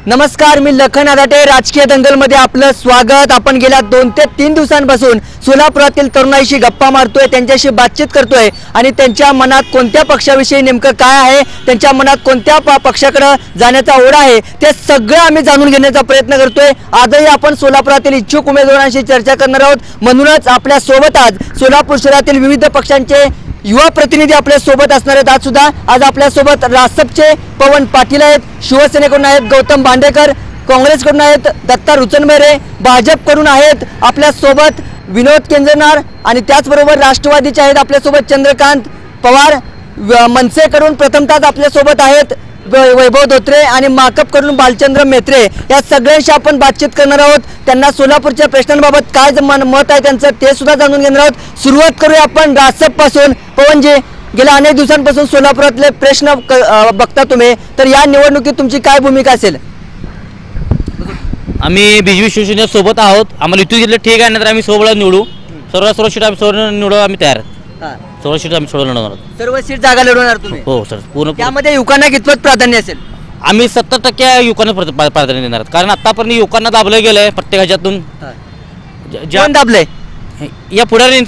नमस्कार, मी लखन आदाटे. राजकीय दंगलमध्ये आपलं स्वागत. आपण गेल्या 2 ते 3 दिवसांपासून सोलापुरातील तरुणाईशी गप्पा मारतोय, त्यांच्याशी बातचीत करतोय आणि त्यांच्या मनात कोणत्या पक्षाविषयी नेमकं काय आहे, त्यांच्या मनात कोणत्या पक्षाकडे जाण्याचा ओढा आहे, ते सगळं आम्ही जाणून घेण्याचा प्रयत्न करतोय. आजही आपण सोलापुरातील इच्छुक उमेदवारांशी चर्चा करणार आहोत. म्हणूनच आपल्या सोबत आज सोलापूर शहरातील विविध पक्षांचे युवा प्रतिनिधी आपल्या सोबत असणार आहेत. आज आपल्या सोबत रासपचे पवन पाटील आहेत, शिवसेनेकडून आहेत गौतम भांडेकर, काँग्रेसकडून आहेत दत्ता रुचनबेरे, भाजपकडून आहेत आपल्या सोबत विनोद केंजरनार आणि त्याचबरोबर राष्ट्रवादीचे आहेत आपल्या सोबत चंद्रकांत पवार. मनसेकडून प्रथमतः आपल्या सोबत आहेत वैभव धोत्रे आणि माकपकडून बालचंद्र मेत्रे. या सगळ्यांशी आपण बातचीत करणार आहोत. त्यांना सोलापूरच्या प्रश्नांबाबत काय मत आहे त्यांचं ते सुद्धा जाणून घेणार आहोत. सुरुवात करूया आपण रासप पासून. पवनजी, गेल्या अनेक दिवसांपासून सोलापुरातले प्रश्न बघता तुम्ही, तर या निवडणुकीत तुमची काय भूमिका असेल? आम्ही बीजेपी शिवसेनेसोबत आहोत. आम्हाला इथून घेतलं ठीक आहे, नंतर आम्ही सोबत निवडू. सर्व सीट आम्ही निवडू, आम्ही तयार आहोत. सर्व सीट आम्ही लढवणार आहोत. सर्व सीट जागा लढवणार तुम्ही? हो सर, पूर्ण. त्यामध्ये युवकांना कितपत प्राधान्य असेल? आम्ही 70% युवकांना प्राधान्य देणार आहोत, कारण आतापर्यंत युवकांना दाबलं गेलंय प्रत्येक ह्याच्यातून. कोण दाबलंय? या पुढारीच.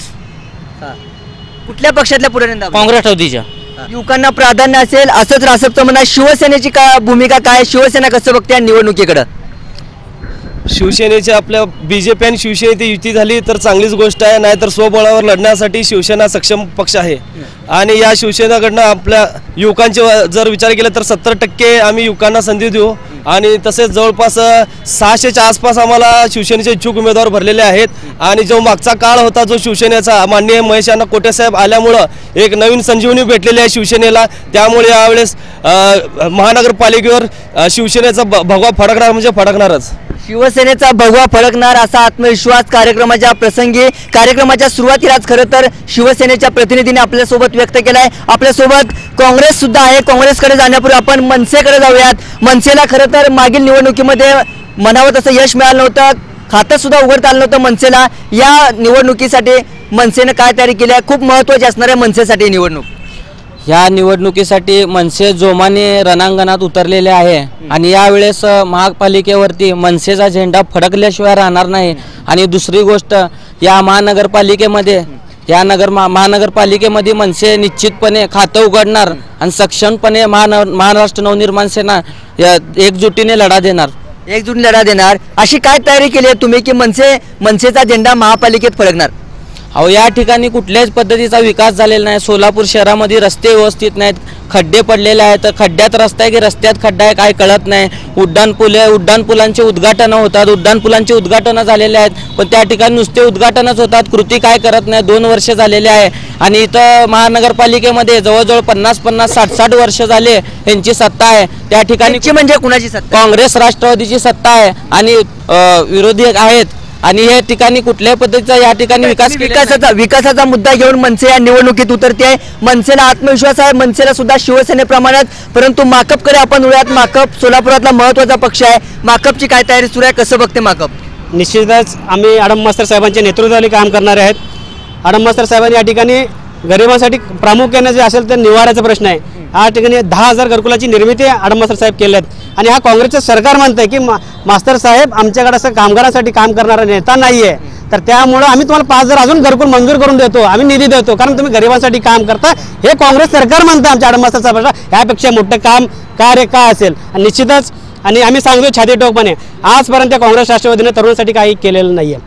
कुठल्या पक्षातल्या पुढाऱ्यांनी दाबलं? काँग्रेस राष्ट्रवादीच्या. युवकांना प्राधान्य असेल असंच रासपचं म्हणा. शिवसेनेची काय भूमिका, काय शिवसेना कसं बघते या निवडणुकीकडे? शिवसेनेची आपल्या बीजेपी आणि शिवसेनेची युती झाली तर चांगलीच गोष्ट आहे, नाहीतर स्वबळावर लढण्यासाठी शिवसेना सक्षम पक्ष आहे. आणि या शिवसेनेकडनं आपल्या युवकांचे जर विचार केला तर 70% आम्ही युवकांना संधी देऊ. आणि तसेच जवळपास 600च्या आसपास आम्हाला शिवसेनेचे इच्छुक उमेदवार भरलेले आहेत. आणि जो मागचा काळ होता जो शिवसेनेचा, माननीय महेश अण्णा कोटे साहेब आल्यामुळं एक नवीन संजीवनी भेटलेली आहे शिवसेनेला. त्यामुळे यावेळेस महानगरपालिकेवर शिवसेनेचा भगवा फडकणार म्हणजे फडकणारच. शिवसेनेचा भगवा फडकणार असा आत्मविश्वास कार्यक्रमाच्या प्रसंगी, कार्यक्रमाच्या सुरुवातीलाच खरं तर शिवसेनेच्या प्रतिनिधीने आपल्यासोबत व्यक्त केलाय. आपल्यासोबत काँग्रेस सुद्धा आहे. काँग्रेसकडे जाण्यापूर्वी आपण मनसेकडे जाऊयात. मनसेला खरं तर मागील निवडणुकीमध्ये म्हणावं तसं यश मिळालं नव्हतं, खातं सुद्धा उघडता आलं नव्हतं मनसेला. या निवडणुकीसाठी मनसेनं काय तयारी केली आहे? खूप महत्त्वाची असणार आहे मनसेसाठी निवडणूक. ह्या निवडणुकीसाठी मनसे जोमाने रणांगणात उतरलेले आहे आणि यावेळेस महापालिकेवरती मनसेचा झेंडा फडकल्याशिवाय राहणार नाही. आणि दुसरी गोष्ट, या महानगरपालिकेमध्ये महानगरपालिकेमध्ये मनसे निश्चितपणे खातं उघडणार आणि सक्षमपणे महाराष्ट्र नवनिर्माण सेना एकजुटीने लढा देणार. अशी काय तयारी केली आहे तुम्ही की मनसेचा झेंडा महापालिकेत फडकणार? अहो, या ठिकाणी कुठल्याच पद्धतीचा विकास झालेला नाही. सोलापूर शहरामध्ये रस्ते व्यवस्थित नाहीत, खड्डे पडलेले आहेत. खड्ड्यात रस्ता आहे की रस्त्यात खड्डा आहे काय कळत नाही. उड्डाणपुलांचे उद्घाटन होतात, उड्डाणपुलांचे उद्घाटनं झालेले आहेत, पण त्या ठिकाणी नुसते उद्घाटनच होतात, कृती काय करत नाही. 2 वर्ष झालेले आहे. आणि इथं महानगरपालिकेमध्ये जवळजवळ 50-50, 60-60 वर्ष झाले यांची सत्ता आहे. त्या ठिकाणी म्हणजे कुणाची सत्ता? काँग्रेस राष्ट्रवादीची सत्ता आहे आणि विरोधी आहेत. आणि या ठिकाणी कुठल्याही पद्धतीचा या ठिकाणी विकासाचा मुद्दा घेऊन मनसे या निवडणुकीत उतरते आहे. मनसेला आत्मविश्वास आहे, मनसेला सुद्धा शिवसेनेप्रमाणेच. परंतु माकपकडे आपण वळूयात. माकप सोलापुरातला महत्त्वाचा पक्ष आहे. माकपची काय तयारी सुरू आहे, कसं बघते माकप? निश्चितच आम्ही आडम मास्तर साहेबांच्या नेतृत्वाखाली काम करणारे आहेत. आडम मास्तर साहेबांनी या ठिकाणी गरिबांसाठी प्रामुख्याने जे असेल तर निवाऱ्याचा प्रश्न आहे. या ठिकाणी 10,000 घरकुलाची निर्मिती आडम मास्तर साहेब केल्या आहेत. आणि हा काँग्रेसचं सरकार म्हणतंय की मास्तर साहेब आमच्याकडे असं कामगारांसाठी काम करणारा नेता नाही आहे, तर त्यामुळं आम्ही तुम्हाला 5,000 अजून घरकुल मंजूर करून देतो, आम्ही निधी देतो, कारण तुम्ही गरिबांसाठी काम करता. हे काँग्रेस सरकार म्हणतं आमच्या आडम मास्तर साहेबांना. यापेक्षा मोठं कार्य काय असेल? आणि निश्चितच आणि आम्ही सांगतो छातीटोकपणे, आजपर्यंत काँग्रेस राष्ट्रवादीने तरुणांसाठी काही केलेलं नाहीये.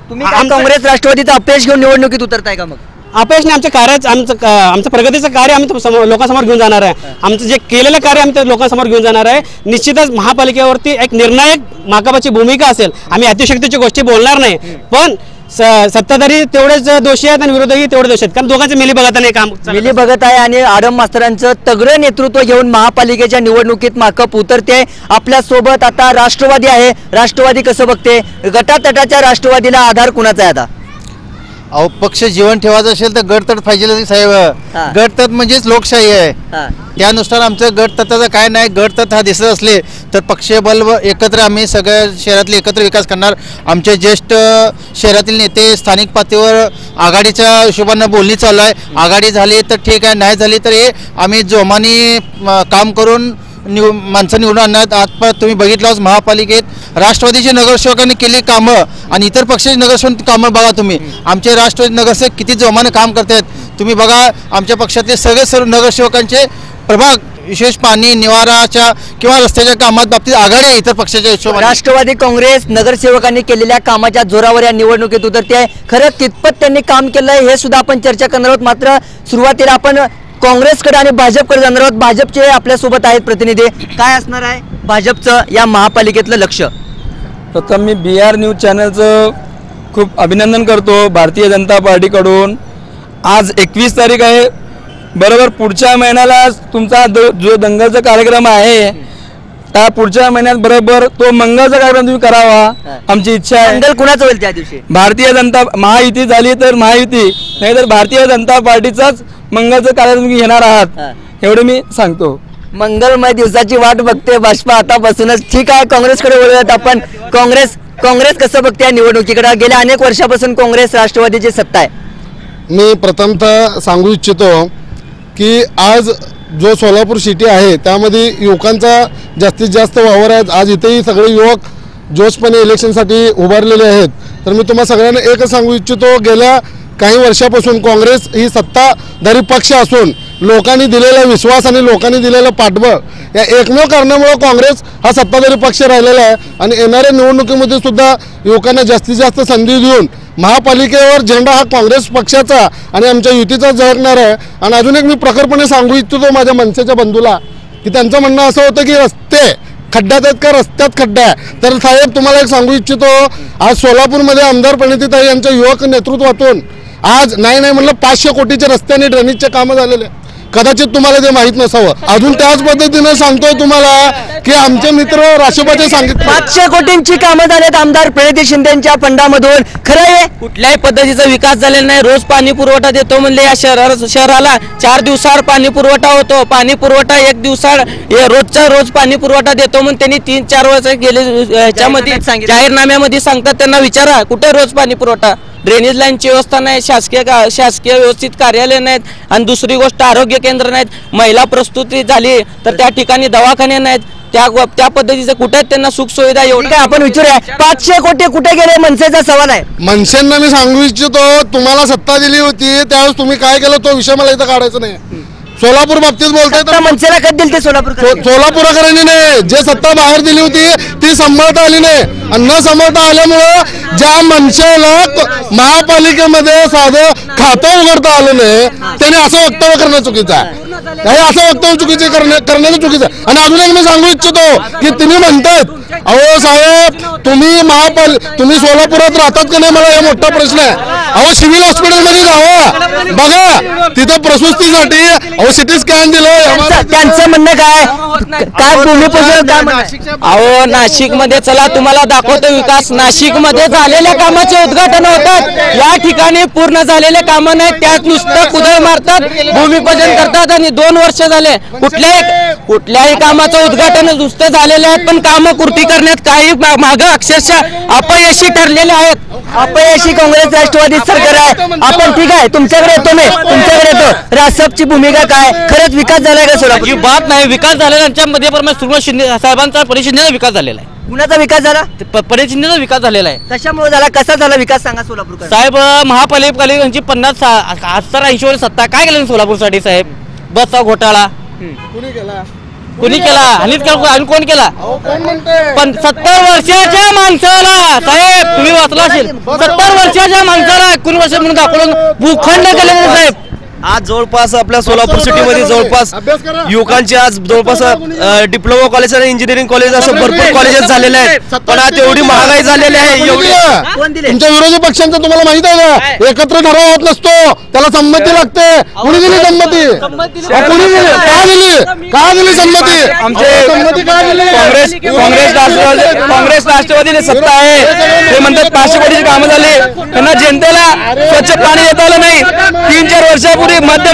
तुम्ही काँग्रेस राष्ट्रवादीचा अपयश घेऊन निवडणुकीत उतरताय का? मग अपयशने आमचं प्रगतीचं कार्य आम्ही लोकांसमोर घेऊन जाणार आहे. आमचं जे केलेलं कार्य आम्ही लोकांसमोर घेऊन जाणार आहे. निश्चितच महापालिकेवरती एक निर्णायक माकपाची भूमिका असेल. आम्ही अतिशक्तीची गोष्टी बोलणार नाही, पण सत्ताधारी तेवढेच दोषी आहेत आणि विरोधी तेवढे दोषी आहेत, कारण दोघांचे मिलीभगताने काम मिलीभगत आहे. आणि आडम मास्तरांचं तगडं नेतृत्व घेऊन महापालिकेच्या निवडणुकीत माकप उतरते. आपल्या सोबत आता राष्ट्रवादी आहे. राष्ट्रवादी कसं बघते? गटातटाच्या राष्ट्रवादीला आधार कुणाचा आहे आता? अहो, पक्ष जीवन ठेवायचं असेल तर गटतट पाहिजे साहेब. गटतट म्हणजेच लोकशाही आहे. त्यानुसार आमचं गटतटाचं काय नाही. गटतट हा दिसत असले तर पक्षीय बल एकत्र आम्ही सगळ्या शहरातले एकत्र विकास करणार. आमचे ज्येष्ठ शहरातील नेते स्थानिक पातळीवर आघाडीच्या हिशोबानं बोलणी चालू आहे. आघाडी झाली तर ठीक आहे, नाही झाली तर हे आम्ही जोमाने काम करून माणसं निवडून आणण्यात आजपर्यंत तुम्ही बघितलं महापालिकेत राष्ट्रवादीचे नगरसेवकांनी केली कामं आणि इतर पक्षाचे नगरसेवक कामं बघा तुम्ही. आमचे राष्ट्रवादी नगरसेवक किती जोमाने काम करतात तुम्ही बघा. आमच्या पक्षातले सर्व नगरसेवकांचे प्रभाग विशेष पाणी निवाराच्या किंवा रस्त्याच्या कामात बाबतीत आघाडी आहे इतर पक्षाच्या हिशोबाने. राष्ट्रवादी काँग्रेस नगरसेवकांनी केलेल्या कामाच्या जोरावर या निवडणुकीत उतरते आहे. खरं कितपत त्यांनी काम केलंय हे सुद्धा आपण चर्चा करणार आहोत. मात्र सुरुवातीला आपण काँग्रेसकडे आणि भाजपकडे जाणार आहोत. भाजपचे आपल्यासोबत आहेत प्रतिनिधी. काय असणार आहे भाजपचं या महापालिकेतलं लक्ष? प्रथम मी BR न्यूज चॅनलचं खूप अभिनंदन करतो. भारतीय जनता पार्टीकडून आज 21 तारीख आहे. बरोबर पुढच्या महिन्याला तुमचा जो दंगलचा कार्यक्रम आहे त्या पुढच्या महिन्यात बरोबर तो मंगलचा कार्यक्रम तुम्ही करावा आमची इच्छा आहे. दंगल कुणाचं होईल त्या दिवशी? भारतीय जनता महायुती झाली तर महायुती नाही तर भारतीय जनता पार्टीचाच मंगलचा कार्यक्रम तुम्ही घेणार आहात एवढं मी सांगतो. मंगलमय दिवसाची वाट बघते भाजपा आतापासूनच. ठीक आहे, काँग्रेसकडे वळूयात आपण. काँग्रेस कसं बघते या निवडणुकीकडे? गेल्या अनेक वर्षापासून काँग्रेस राष्ट्रवादीची सत्ता आहे. मी प्रथमतः सांगू इच्छितो की आज जो सोलापूर सिटी आहे त्यामध्ये युवकांचा जास्तीत जास्त वावर आहे. आज इथेही सगळे युवक जोशपणे इलेक्शनसाठी उभारलेले आहेत. तर मी तुम्हाला सगळ्यांना एकच सांगू इच्छितो, गेल्या काही वर्षापासून काँग्रेस ही सत्ताधारी पक्ष असून लोकांनी दिलेला विश्वास आणि लोकांनी दिलेलं पाठबळ या एकमेव कारणामुळे काँग्रेस हा सत्ताधारी पक्ष राहिलेला आहे. आणि येणाऱ्या निवडणुकीमध्ये सुद्धा युवकांना जास्तीत जास्त संधी देऊन महापालिकेवर झेंडा हा काँग्रेस पक्षाचा आणि आमच्या युतीचा झळकणार आहे. आणि अजून एक मी प्रखरपणे सांगू इच्छितो माझ्या मनसेच्या बंधूला की त्यांचं म्हणणं असं होतं की रस्ते खड्ड्यात आहेत का रस्त्यात खड्डा आहे. तर साहेब तुम्हाला एक सांगू इच्छितो, आज सोलापूरमध्ये आमदार प्रणितीताई यांच्या युवक नेतृत्वातून आज नाही म्हणलं 500 कोटीचे रस्ते आणि ड्रेनेजचे कामं झालेले. कदाचित तुम्हाला ते माहित नसावं. अजून त्याच पद्धतीने सांगतोय तुम्हाला की आमचे मित्र राष्ट्रपती सांगितले 500 कोटींची कामं झालेत आमदार प्रणिती शिंदेच्या फंडामधून. खरं आहे? कुठल्याही पद्धतीचा विकास झालेला नाही. रोज पाणी पुरवठा देतो म्हणले या शहराला 4 दिवसाआड पाणी पुरवठा होतो. पाणी पुरवठा 1 दिवसाआड रोजचा रोज पाणी पुरवठा देतो म्हणून त्यांनी 3-4 वर्ष गेले ह्याच्यामध्ये जाहीरनाम्यामध्ये सांगतात. त्यांना विचारा कुठे रोज पाणी पुरवठा? ड्रेनेज लाईनची व्यवस्था नाही, शासकीय व्यवस्थित कार्यालय नाहीत. आणि दुसरी गोष्ट आरोग्य केंद्र नाहीत. महिला प्रसूती झाली तर त्या ठिकाणी दवाखाने नाहीत. त्या पद्धतीचं कुठे त्यांना सुख सुविधा एवढं काय आपण विचारूया 500 कोटी कुठे गेले मनसेचा सवाल आहे. मनसेंना मी सांगू इच्छितो, तुम्हाला सत्ता दिली होती त्यावेळेस तुम्ही काय केलं तो विषय मला इथं काढायचा नाही. सोलापूर बाबतीत बोलताय तर मनसेला कधी दिली ते सोलापूरकरांनी नाही, जे सत्ता बाहेर दिली होती ती सांभाळता आली नाही. आणि न सांभाळता आल्यामुळं ज्या मनसेला महापालिकेमध्ये साधं खातं उघडता आलं नाही त्याने असं वक्तव्य करणं चुकीचं आहे. असं वक्तव्य चुकीचे करण्याचं चुकीचं आहे. आणि अजून एक मी सांगू इच्छितो की तुम्ही म्हणतात अहो साहेब तुम्ही सोलापुरात राहतात का नाही, मला हा मोठा प्रश्न आहे. अहो सिव्हिल हॉस्पिटलमध्ये जावं बघा, तिथं प्रसूतीसाठी अहो सिटी स्कॅन दिलं. त्यांचं म्हणणं काय भूमिपूजन? अहो नाशिक मध्ये चला तुम्हाला दाखवतो विकास. नाशिक मध्ये झालेल्या कामाचे उद्घाटन होतात, या ठिकाणी पूर्ण झालेले कामं नाहीत. त्यात नुसतं कुदळ मारतात, भूमिपूजन करतात आणि 2 वर्ष झाले कुठल्याही कामाचं उद्घाटन नुसतं झालेले आहेत पण कामं कृती करण्यात काही मागं अक्षरशः अपयशी ठरलेले आहेत. अपयशी काँग्रेस राष्ट्रवादी सरकार आहे. आपण ठीक आहे तुमच्याकडे येतो मी तुमच्याकडे येतो. रासपची भूमिका काय? खरंच विकास झालाय का सोलापूर? ही बात नाही. विकास झालेला त्यांच्यामध्ये सुरुवात शिंदे साहेबांचा परिषद शिंदेचा विकास झालेला आहे. कुणाचा विकास झाला? परिषद शिंदेचा विकास झालेला आहे. कशामुळे झाला? कसा झाला विकास सांगा सोलापूर साहेब महापालिकेची 50-80 वर्ष सत्ता काय केलं सोलापूरसाठी साहेब? बसचा घोटाळा कुणी केला? आणि कोण केला? पण 70 वर्षाच्या माणसाला साहेब तुम्ही वाचला असेल 70 वर्षाच्या माणसाला 19 वर्ष म्हणून दाखवून भूखंड केले साहेब. आज जवळपास आपल्या सोलापूर सिटीमध्ये जवळपास युवकांचे आज जवळपास डिप्लोमा कॉलेज आणि इंजिनिअरिंग कॉलेज असं भरपूर कॉलेजेस झालेले आहेत. पण आज एवढी महागाई झालेली आहे. तुमच्या विरोधी पक्षांचं तुम्हाला माहित आहे का? एकत्र ठराव होत नसतो, त्याला संमती लागते. कुणी दिली संमती? कुणी दिली? का दिली संमती? आमचे काँग्रेस राष्ट्रवादीने सत्ता आहे. ते म्हणतात 500 कोटीची कामं झाली, त्यांना जनतेला स्वच्छ पाणी देता आलं नाही. 3-4 वर्षापूर्वी मध्ये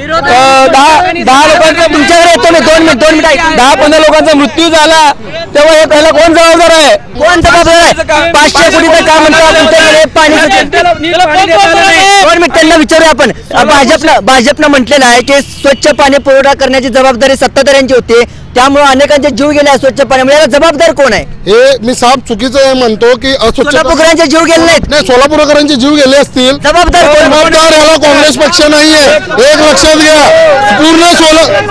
10 लोकांचा तुमच्याकडे येतो 2 मिनिट 10-15 लोकांचा मृत्यू झाला. तेव्हा हे त्याला कोण जबाबदार आहे? कोण जबाबदार आहे? 500 कोटीचं काम म्हणतात तुमच्याकडे पाणी त्यांना विचारूया आपण. भाजपनं म्हटलेलं आहे की स्वच्छ पाणी पुरवठा करण्याची जबाबदारी सत्ताधाऱ्यांची होती, त्यामुळे अनेकांचे जीव गेले स्वच्छ पाण्यामुळे. याला जबाबदार कोण आहे? हे मी साफ चुकीचं हे म्हणतो की सोलापूरकरांचे जीव गेले नाहीत. नाही, सोलापूरकरांचे जीव गेले असतील. जबाबदार कोण? जबाबदार याला काँग्रेस पक्ष नाहीये, एक लक्षात घ्या.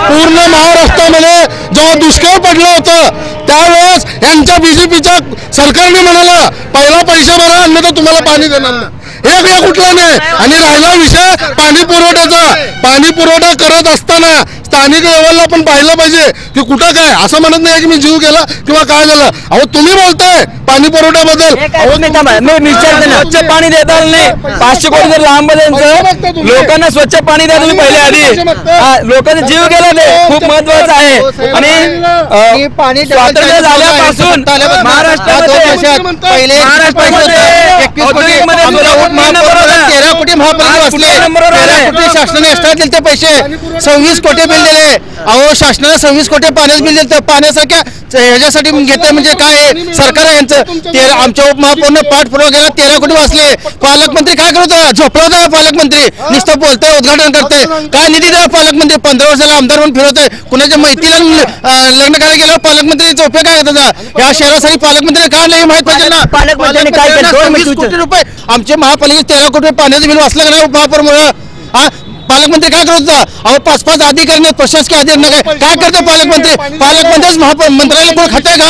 पूर्ण महाराष्ट्रामध्ये जेव्हा दुष्काळ पडलं होतं त्यावेळेस यांच्या बीजेपीच्या सरकारने म्हणाला पहिला पैसा भरा अन्यथा तुम्हाला पाणी देणार नाही. हे कुठला नाही. आणि राहिला विषय पाणी पुरवठ्याचा. पाणी पुरवठा करत असताना स्थानिक लेवलला पण पाहिलं पाहिजे की कुठं काय. असं म्हणत नाही की मी जीव गेला किंवा काय झालं. अहो तुम्ही बोलताय पाणी पुरवठ्याबद्दल. स्वच्छ पाणी देता नाही. 500 कोटी जर लांब त्यांचं लोकांना स्वच्छ पाणी द्या तुम्ही पहिले आधी. लोकांचा जीव गेला ते खूप महत्वाचं आहे. आणि स्वातंत्र्य झाल्यापासून महाराष्ट्रामध्ये 13 कोटी महापालिका बसले. 13 कोटी शासनाने एक्स्ट्रा दिले ते पैसे. 26 कोटी बिल दिले. अहो शासनाने 26 कोटी पाण्याचं बिल दिलं. पाण्यासारख्या ह्याच्यासाठी घेते म्हणजे काय सरकार आहे यांचं. आमच्या उपमहापौरनं पाठपुरावा केला, 13 कोटी वाचले. पालकमंत्री काय करत होता? झोपला होता पालकमंत्री. नुसतं बोलतोय, उद्घाटन करते. काय निधी द्या पालकमंत्री? 15 वर्षाला आमदार म्हणून फिरवतोय. कुणाच्या मैत्रीला लग्न करायला गेल्यावर पालकमंत्रीचा उपयोग काय करत होता? या शहरासाठी पालकमंत्री काय नाही माहित पाहिजे ना. पालकमंत्र्यांनी काय केलं? 26 कोटी रुपये आमच्या महापालिकेत 13 कोटी पाण्याचं बिल वाचलं का नाही उपमहापौरमुळे? पालकमंत्री काय करत होता? अहो 5-5 अधिकारी प्रशासकीय अधिकारी काय करते पालकमंत्री? पालकमंत्रीच मंत्रालय कोण खाते का?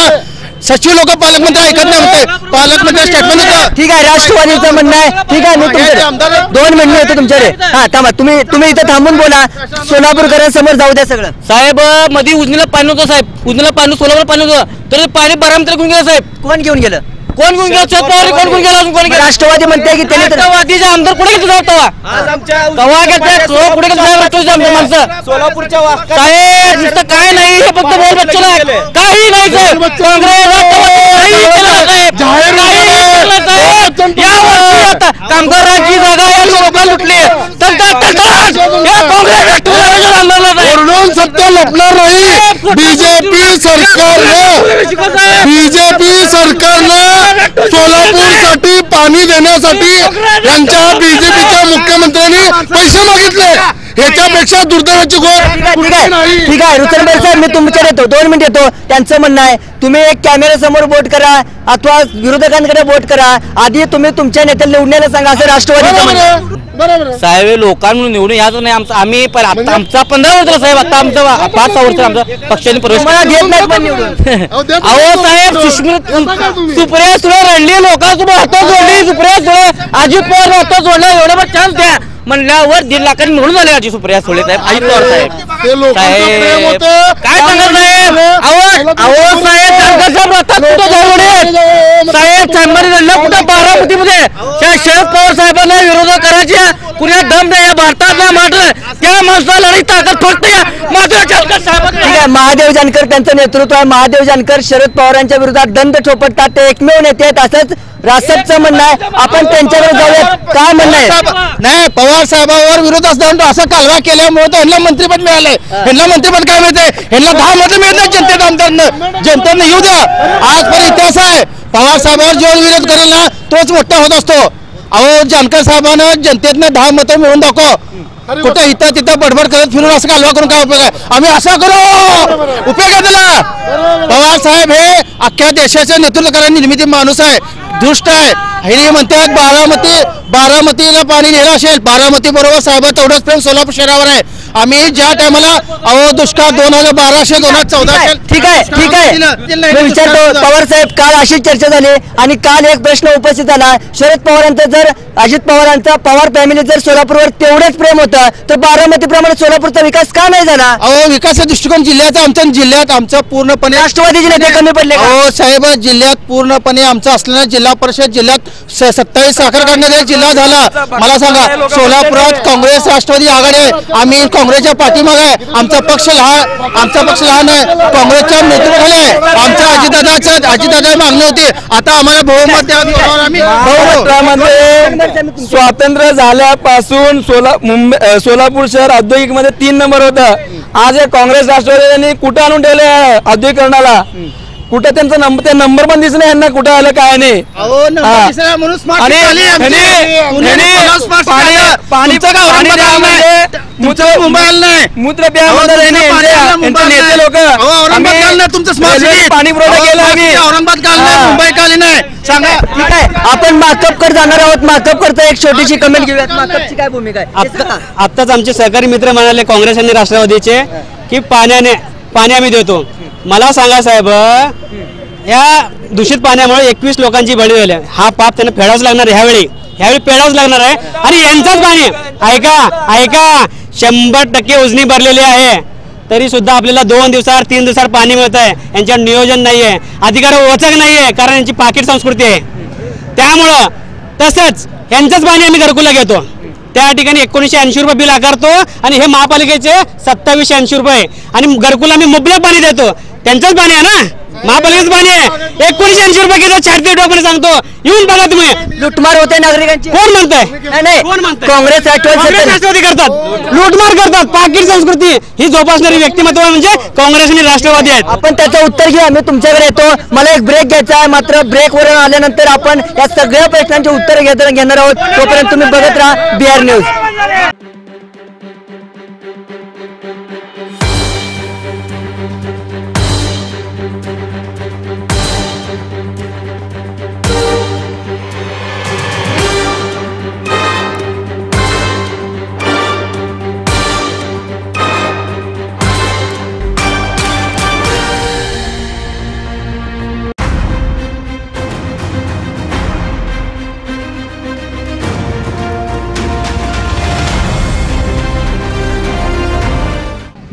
सचिव लोक पालकमंत्री ऐकत नाही म्हणते. पालकमंत्री स्टेटमेंट होतं. ठीक आहे, राष्ट्रवादीचं म्हणणं आहे. ठीक आहे, मी तुमच्याकडे 2 मिनिटं होते तुमच्याकडे. हा थांबा, तुम्ही इथं थांबून बोला. सोलापूरकरांसमोर जाऊ द्या सगळं. साहेब मध्ये उजनीला पाणी होतं साहेब. उजनीला पाणी सोलापूर पाणी होतं तर पाणी बारामतीला घेऊन गेलं साहेब. कोण घेऊन गेलं? कोण घेऊन गेलं? कोण घेऊन गेला? अजून कोण गेला? राष्ट्रवादी म्हणते की त्यांनी राष्ट्रवादीचे आमदार कुठे गेले तवा घेतले? कुठे गेले राष्ट्रवादीचे आमदार माणसं? सोलापूरच्या साहेब नुसतं काय नाही, हे फक्त बोल बच्चन आहे. काही नाही साहेब. आता कामगारांची जागा या लोकांना लुटली. सत्य लपणार नाही. बीजेपी सरकारनं सोलापूरसाठी पाणी देण्यासाठी यांच्या बीजेपीच्या मुख्यमंत्र्यांनी पैसे मागितले. ह्याच्यापेक्षा दुर्दैवाची गोष्ट नाही. ठीक आहे रुचनभाई साहेब, मी तुमच्याकडे येतो. 2 मिनिट येतो. त्यांचं म्हणणं आहे तुम्ही एक कॅमेरा समोर वोट करा अथवा विरोधकांकडे वोट करा. आधी तुम्ही तुमच्या नेत्याला निवडण्याला सांगा, असं राष्ट्रवादीचं म्हणणं आहे. साहेब लोकांकडून निवडून यायचं नाही. आम्ही आमचा 15 वर्ष साहेब. आता आमचा 5 वर्ष आमचा पक्षाने प्रवेश घेत नाही पण निवडून. अहो साहेब सुप्रिया सुळे रडली, लोकांसोबत हातात जोडली. सुप्रिया सुळे अजित पवार हातात जोडला. एवढा पण चान्स द्या म्हणल्यावर 1.5 लाखांनी निवडून झाले अजित सुप्रिया सुळे साहेब. अजित पवार साहेब काय सांगत साहेब? अहो साहेब साहेब चांदमारी लढला कुठं? बारामतीमध्ये शरद पवार साहेबांना विरोध करायचे कुणा दम द्या. या भारतातला मात्र त्या माणसाला लढाई ताकद थोडते. ठीक आहे, महादेव जानकर त्यांचं नेतृत्व आहे. महादेव जानकर शरद पवारांच्या विरोधात दंड ठोपटतात. ते एकमेव नेते आहेत असंच रासपचं म्हणणं आहे. आपण त्यांच्याकडे जाऊयात. काय म्हणणं आहे? नाही, पवार साहेबांवर विरोध असताना असं कालवा केल्यामुळे तर ह्यांना मंत्रीपद मिळालंय. ह्यांना मंत्रीपद काय मिळते? ह्यांना 10 मतं मिळतात जनतेत आमदारनं. जनतेनं येऊ द्या. आज पण इतिहास आहे. पवार साहेबांवर जो विरोध करेल ना तोच मोठा होत असतो. अहो जानकर साहेबांना जनतेतनं 10 मतं मिळवून दाखव. कुठं इथं तिथं बडबड करत फिरून असं कालवा करून काय उपयोग आहे? आम्ही असा करू उपयोग आहे त्याला. पवार साहेब हे अख्ख्या देशाचं नेतृत्व करणारा निर्मिती माणूस आहे. दुष्ट आहे. हे म्हणतात बारामतीला पाणी नेलं असेल. बारामती बरोबर साहेब तेवढंच प्रेम सोलापूर शहरावर आहे. आम्ही ज्या टायमाला दुष्काळ 2012 असेल 2014 असेल. ठीक आहे मी विचारतो पवार साहेब, काल अशी चर्चा झाली आणि काल एक प्रश्न उपस्थित झाला. शरद पवारांचं जर अजित पवारांचा पवार फॅमिली जर सोलापूरवर तेवढंच प्रेम होतं तर बारामती प्रमाणे सोलापूरचा विकास का नाही झाला? अहो विकासाचा दृष्टिकोन जिल्ह्यात आमचा पूर्णपणे राष्ट्रवादीचे नेते कमी पडले. अहो साहेब जिल्ह्यात पूर्णपणे आमचा असलेला जिल्हा परिषद जिल्ह्यात 27 साखर कारखान्याचा जिल्हा झाला. मला सांगा सोलापुरात काँग्रेस राष्ट्रवादी आघाडी आहे. आम्ही काँग्रेसच्या पाठीमागे आहे. आमचा पक्ष लहान आहे. काँग्रेसच्या नेतृत्वाखाली आहे. आमच्या अजितदादा मागणी होती. आता आम्हाला बहुमत द्यावं. आम्ही स्वातंत्र्य झाल्यापासून सोलापूर शहर औद्योगिक मध्ये 3 नंबर होतं. आज हे काँग्रेस राष्ट्रवादी यांनी कुठं आणून ठेवले औद्योगिकरणाला? कुठं त्यांचा नंबर पण दिसला यांना, कुठं आलं काय नाही. मूत्र प्या नेते लोक पाणी पुरवठा केला आम्ही. ठीक आहे, आपण माकपकर जाणार आहोत. माकपकरचा एक छोटीशी कमेंट घेऊयात. माकपची काय भूमिका आहे? आत्ताच आमचे सहकारी मित्र म्हणाले काँग्रेस आणि राष्ट्रवादीचे की पाणी आम्ही देतो. मला सांगा साहेब, या दूषित पाण्यामुळे 21 लोकांची बळी झाली. हा पाप त्यांना फेडावंच लागणार आहे. ह्यावेळी फेडावंच लागणार आहे. आणि यांचंच पाणी ऐका 100% उजनी भरलेली आहे, तरी सुद्धा आपल्याला 2 दिवसावर 3 दिवसावर पाणी मिळत आहे. यांच्यावर नियोजन नाही आहे, अधिकार वचक नाही आहे, कारण यांची पाकिट संस्कृती आहे. त्यामुळं तसंच यांचंच पाणी आम्ही घरकुला घेतो. त्या ठिकाणी 1980 रुपये बिल आकारतो आणि हे महापालिकेचे 2780 रुपये आणि घरकुला आम्ही मुबलक पाणी देतो. त्यांचंच पाणी आहे ना, महापालिकेचं पाणी आहे. 1980 रुपये घेतो. छाती टोपणे सांगतो, येऊन बघा तुम्ही. लुटमार होते नागरिकांची. कोण म्हणताय? काँग्रेस राष्ट्रवादी करतात, लुटमार करतात. पाकिट संस्कृती ही जोपासणारी व्यक्तिमत्व म्हणजे काँग्रेस आणि राष्ट्रवादी आहेत. आपण त्याचं उत्तर घेऊ. आम्ही तुमच्याकडे येतो. मला एक ब्रेक घ्यायचा आहे, मात्र ब्रेकवरून आल्यानंतर आपण या सगळ्या प्रश्नांची उत्तर घेणार आहोत. तोपर्यंत तुम्ही बघत राहा बिहार न्यूज.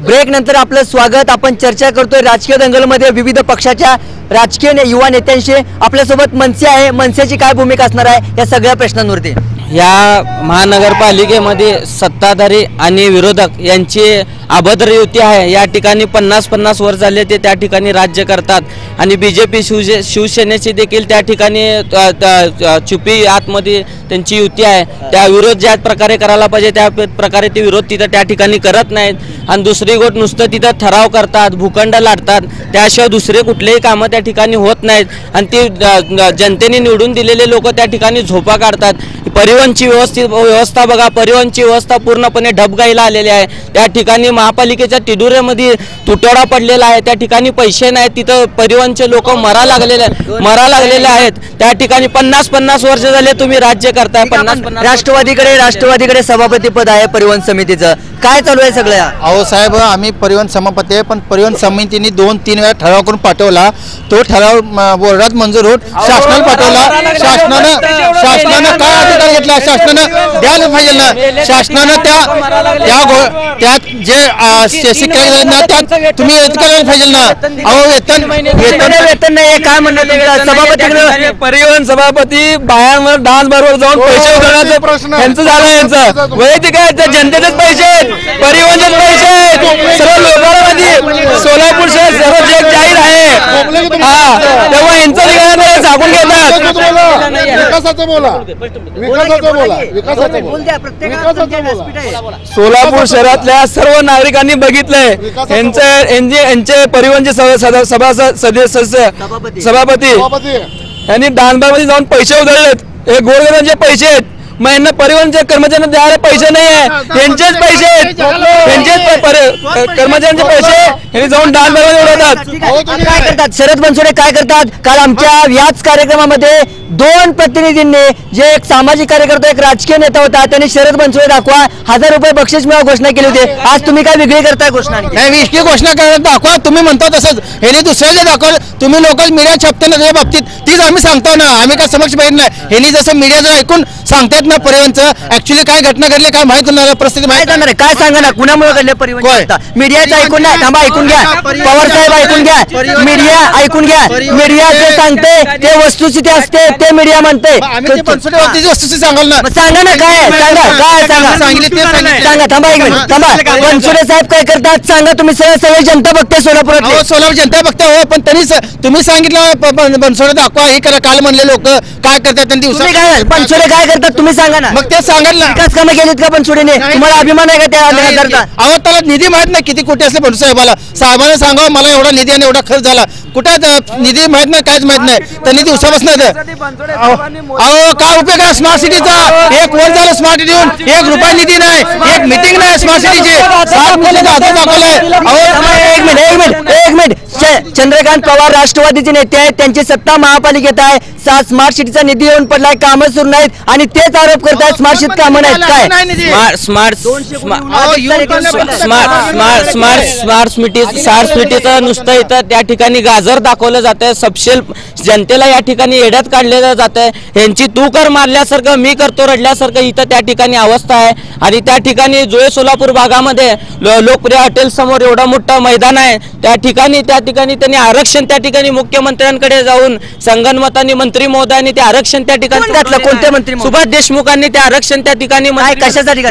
ब्रेक नंतर आपलं स्वागत. आपण चर्चा करतोय राजकीय दंगलमध्ये विविध पक्षाच्या राजकीय युवा नेत्यांशी. आपल्यासोबत मनसे आहे. मनसेची काय भूमिका असणार आहे या सगळ्या प्रश्नांवरती? या महानगरपालिकेमध्ये सत्ताधारी आणि विरोधक यांची अभद्र युती आहे. या ठिकाणी 50-50 वर्ष झाले ते त्या ठिकाणी राज्य करतात आणि BJP शिवसेनेची देखील त्या ठिकाणी चुपी आतमध्ये त्यांची युती आहे. त्या विरोध ज्या प्रकारे करायला पाहिजे त्या प्रकारे ते विरोध तिथं त्या ठिकाणी करत नाहीत. आणि दुसरी गोष्ट नुसतं तिथं ठराव करतात, भूखंड लाटतात, त्याशिवाय दुसरे कुठलेही कामं त्या ठिकाणी होत नाहीत. आणि ती जनतेने निवडून दिलेले लोक त्या ठिकाणी झोपा काढतात. परिवहनची व्यवस्था बघा, परिवहनची व्यवस्था पूर्णपणे ढबगाईला आलेली आहे. त्या ठिकाणी महापालिकेच्या तिडुऱ्यामध्ये तुटवडा पडलेला आहे. त्या ठिकाणी पैसे नाहीत, तिथं परिवहनचे लोक मरा लागलेले आहेत. त्या ठिकाणी 50-50 वर्ष झाले तुम्ही राज्य करताय. 50-50 राष्ट्रवादीकडे सभापती पद आहे परिवहन समितीचं. काय चालू आहे सगळ्या? अहो साहेब, आम्ही परिवहन सभापती आहे, पण परिवहन समितीने 2-3 वेळा ठराव करून पाठवला. तो ठराव बोर्डात मंजूर होत शासनाला पाठवला. शासनानं काय अधिकार घेतला? शासनानं द्यायला पाहिजे ना. शासनानं त्यात जे शिक्षकांना त्यात तुम्ही करायला पाहिजे ना. अहो वेतन नाही काय म्हणणं सभापती परिवहन सभापती बायांवर डान्स बरोबर जाऊन पैसे उधळण्याचा प्रश्न यांचं झालं. यांचं वैयक्तिक आहे, जनतेचेच पैसे आहेत, परिवहनचेच पैसे आहेत. सर्व लोकांमध्ये सोलापूर शहर सर्व जग जाहीर आहे. तेव्हा यांचं ठिकाण झाकून घेतात. सोलापूर शहरातल्या सर्व नागरिकांनी बघितलंय यांचे परिवहनचे सभापती यांनी डान्सबारमध्ये जाऊन पैसे उधळलेत. हे गोरगरिबांचे पैसे आहेत. मग यांना परिवहनच्या कर्मचाऱ्यांना द्यायला पैसे नाही आहे. यांचेच पैसे आहेत, कर्मचाऱ्यांचे पैसे यांनी जाऊन डान्सबारमध्ये उडवतात. काय करतात शरद बनसोडे? काय करतात? काल आमच्या याच कार्यक्रमामध्ये 2 प्रतिनिधींनी, जे एक सामाजिक कार्यकर्ता एक राजकीय नेता होता, त्यांनी शरद बनसोडे दाखवा 1000 रुपये बक्षीस मिळवा घोषणा केली होती. आज तुम्ही काय वेगळी करताय घोषणा? नाही, वेगळी घोषणा करत दाखवा. तुम्ही म्हणता तसंच ह्याने दुसऱ्याला दाखवलं. तुम्ही लोकल मीडिया छापते ना, त्या बाबतीत तीच आम्ही सांगतो ना. आम्ही काय समक्ष पाहिजे नाही. ह्यांनी जसं मीडियाचं ऐकून सांगतात ना परिवहनचं, ऍक्च्युली काय घटना घडली काय माहित होणार, परिस्थिती माहित जाणार आहे. काय सांगा ना, कुणामुळे घडले परिवहन? मीडियाचं ऐकून नाही. थांबा, ऐकून घ्या. पवार साहेब ऐकून घ्या. मीडिया ऐकून घ्या. मीडिया जे सांगते ते वस्तुस्थिती असते, ते मीडिया म्हणते. वस्तुस्थिती सांगाल ना. सांगा ना काय सांगा. थांबा एक मिनिट थांबा. बनसोडे साहेब काय करतात सांगा. तुम्ही सगळी जनता बघते सोलापुरात. सोलापूर जनता बघते हो, पण त्यांनी तुम्ही सांगितलं बनसोडे दाखवा हे करा. काल म्हणले लोक काय करतात त्यांनी दिवसा. बनसोडे काय करतात तुम्ही सांगा ना. मग ते सांगाल ना. विकास कामं केलीत का बनसोडेने? तुम्हाला अभिमान आहे का त्या? अहो त्याला निधी माहित नाही किती कोटी असले बनसोडे साहेबांना सांगावं मला एवढा निधी आणि एवढा खर्च झाला. कुठे निधी माहित नाही, काहीच माहित नाही. त्यांनी दिवसापासून अहो काय उपयोग आहे स्मार्ट सिटीचा? एक वर झालं स्मार्ट सिटी येऊन, 1 रुपया निधी नाही, एक मिटिंग नाही स्मार्ट सिटीची. एक मिनिट चंद्रकांत पवार राष्ट्रवादीचे नेते आहेत, त्यांची सत्ता महापालिकेत आहे. स्मार्ट सिटीचा निधी येऊन पडलाय, कामं सुरू नाहीत आणि तेच आरोप करतायत स्मार्ट सिटी कामं नाहीत. काय स्मार्ट सिटीचं नुसतं इथं त्या ठिकाणी गाजर दाखवलं जातंय, सबशेल जनतेला या ठिकाणी येड्यात काढलेलं जातंय. ह्यांची तू कर मारल्यासारखं मी करतो रडल्यासारखं इथं त्या ठिकाणी अवस्था आहे. आणि त्या ठिकाणी जुळे सोलापूर भागामध्ये लोकप्रिय हॉटेल समोर एवढं मोठं मैदान आहे, त्या ठिकाणी त्यांनी आरक्षण त्या ठिकाणी मुख्यमंत्र्यांकडे जाऊन संगनमतांनी मंत्री महोदयांनी ते आरक्षण त्या ठिकाणी कोणते मंत्री? सुभाष देशमुखांनी ते आरक्षण त्या ठिकाणी कशासाठी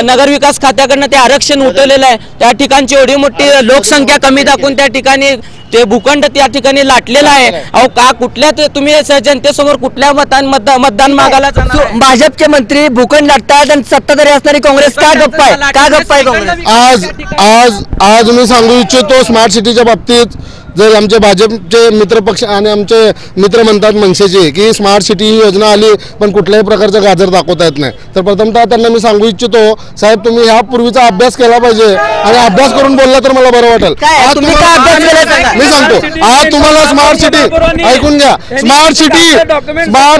नगर विकास खात्याकडनं ते आरक्षण उठवलेलं आहे. त्या ठिकाणची एवढी मोठी लोकसंख्या कमी दाखवून त्या ठिकाणी ते भूखंड त्या ठिकाणी लाटलेला आहे. अहो का कुठल्या तुम्ही जनतेसमोर कुठल्या मतदान मागायला? भाजपचे मंत्री भूखंड लाटतात आणि सत्ताधारी असणारी काँग्रेस का गप्प आहे? का गप्प आहे काँग्रेस? आज मी सांगू इच्छितो स्मार्ट सिटीच्या बाबतीत, जर आमचे भाजपचे मित्रपक्ष आणि आमचे मित्र म्हणतात मनसेचे की स्मार्ट सिटी ही योजना आली पण कुठल्याही प्रकारचं गाजर दाखवता येत नाही, तर प्रथमतः त्यांना मी सांगू इच्छितो साहेब तुम्ही ह्या पूर्वीचा अभ्यास केला पाहिजे आणि अभ्यास करून बोलला तर मला बरं वाटेल. मी सांगतो आज तुम्हाला स्मार्ट सिटी ऐकून घ्या. स्मार्ट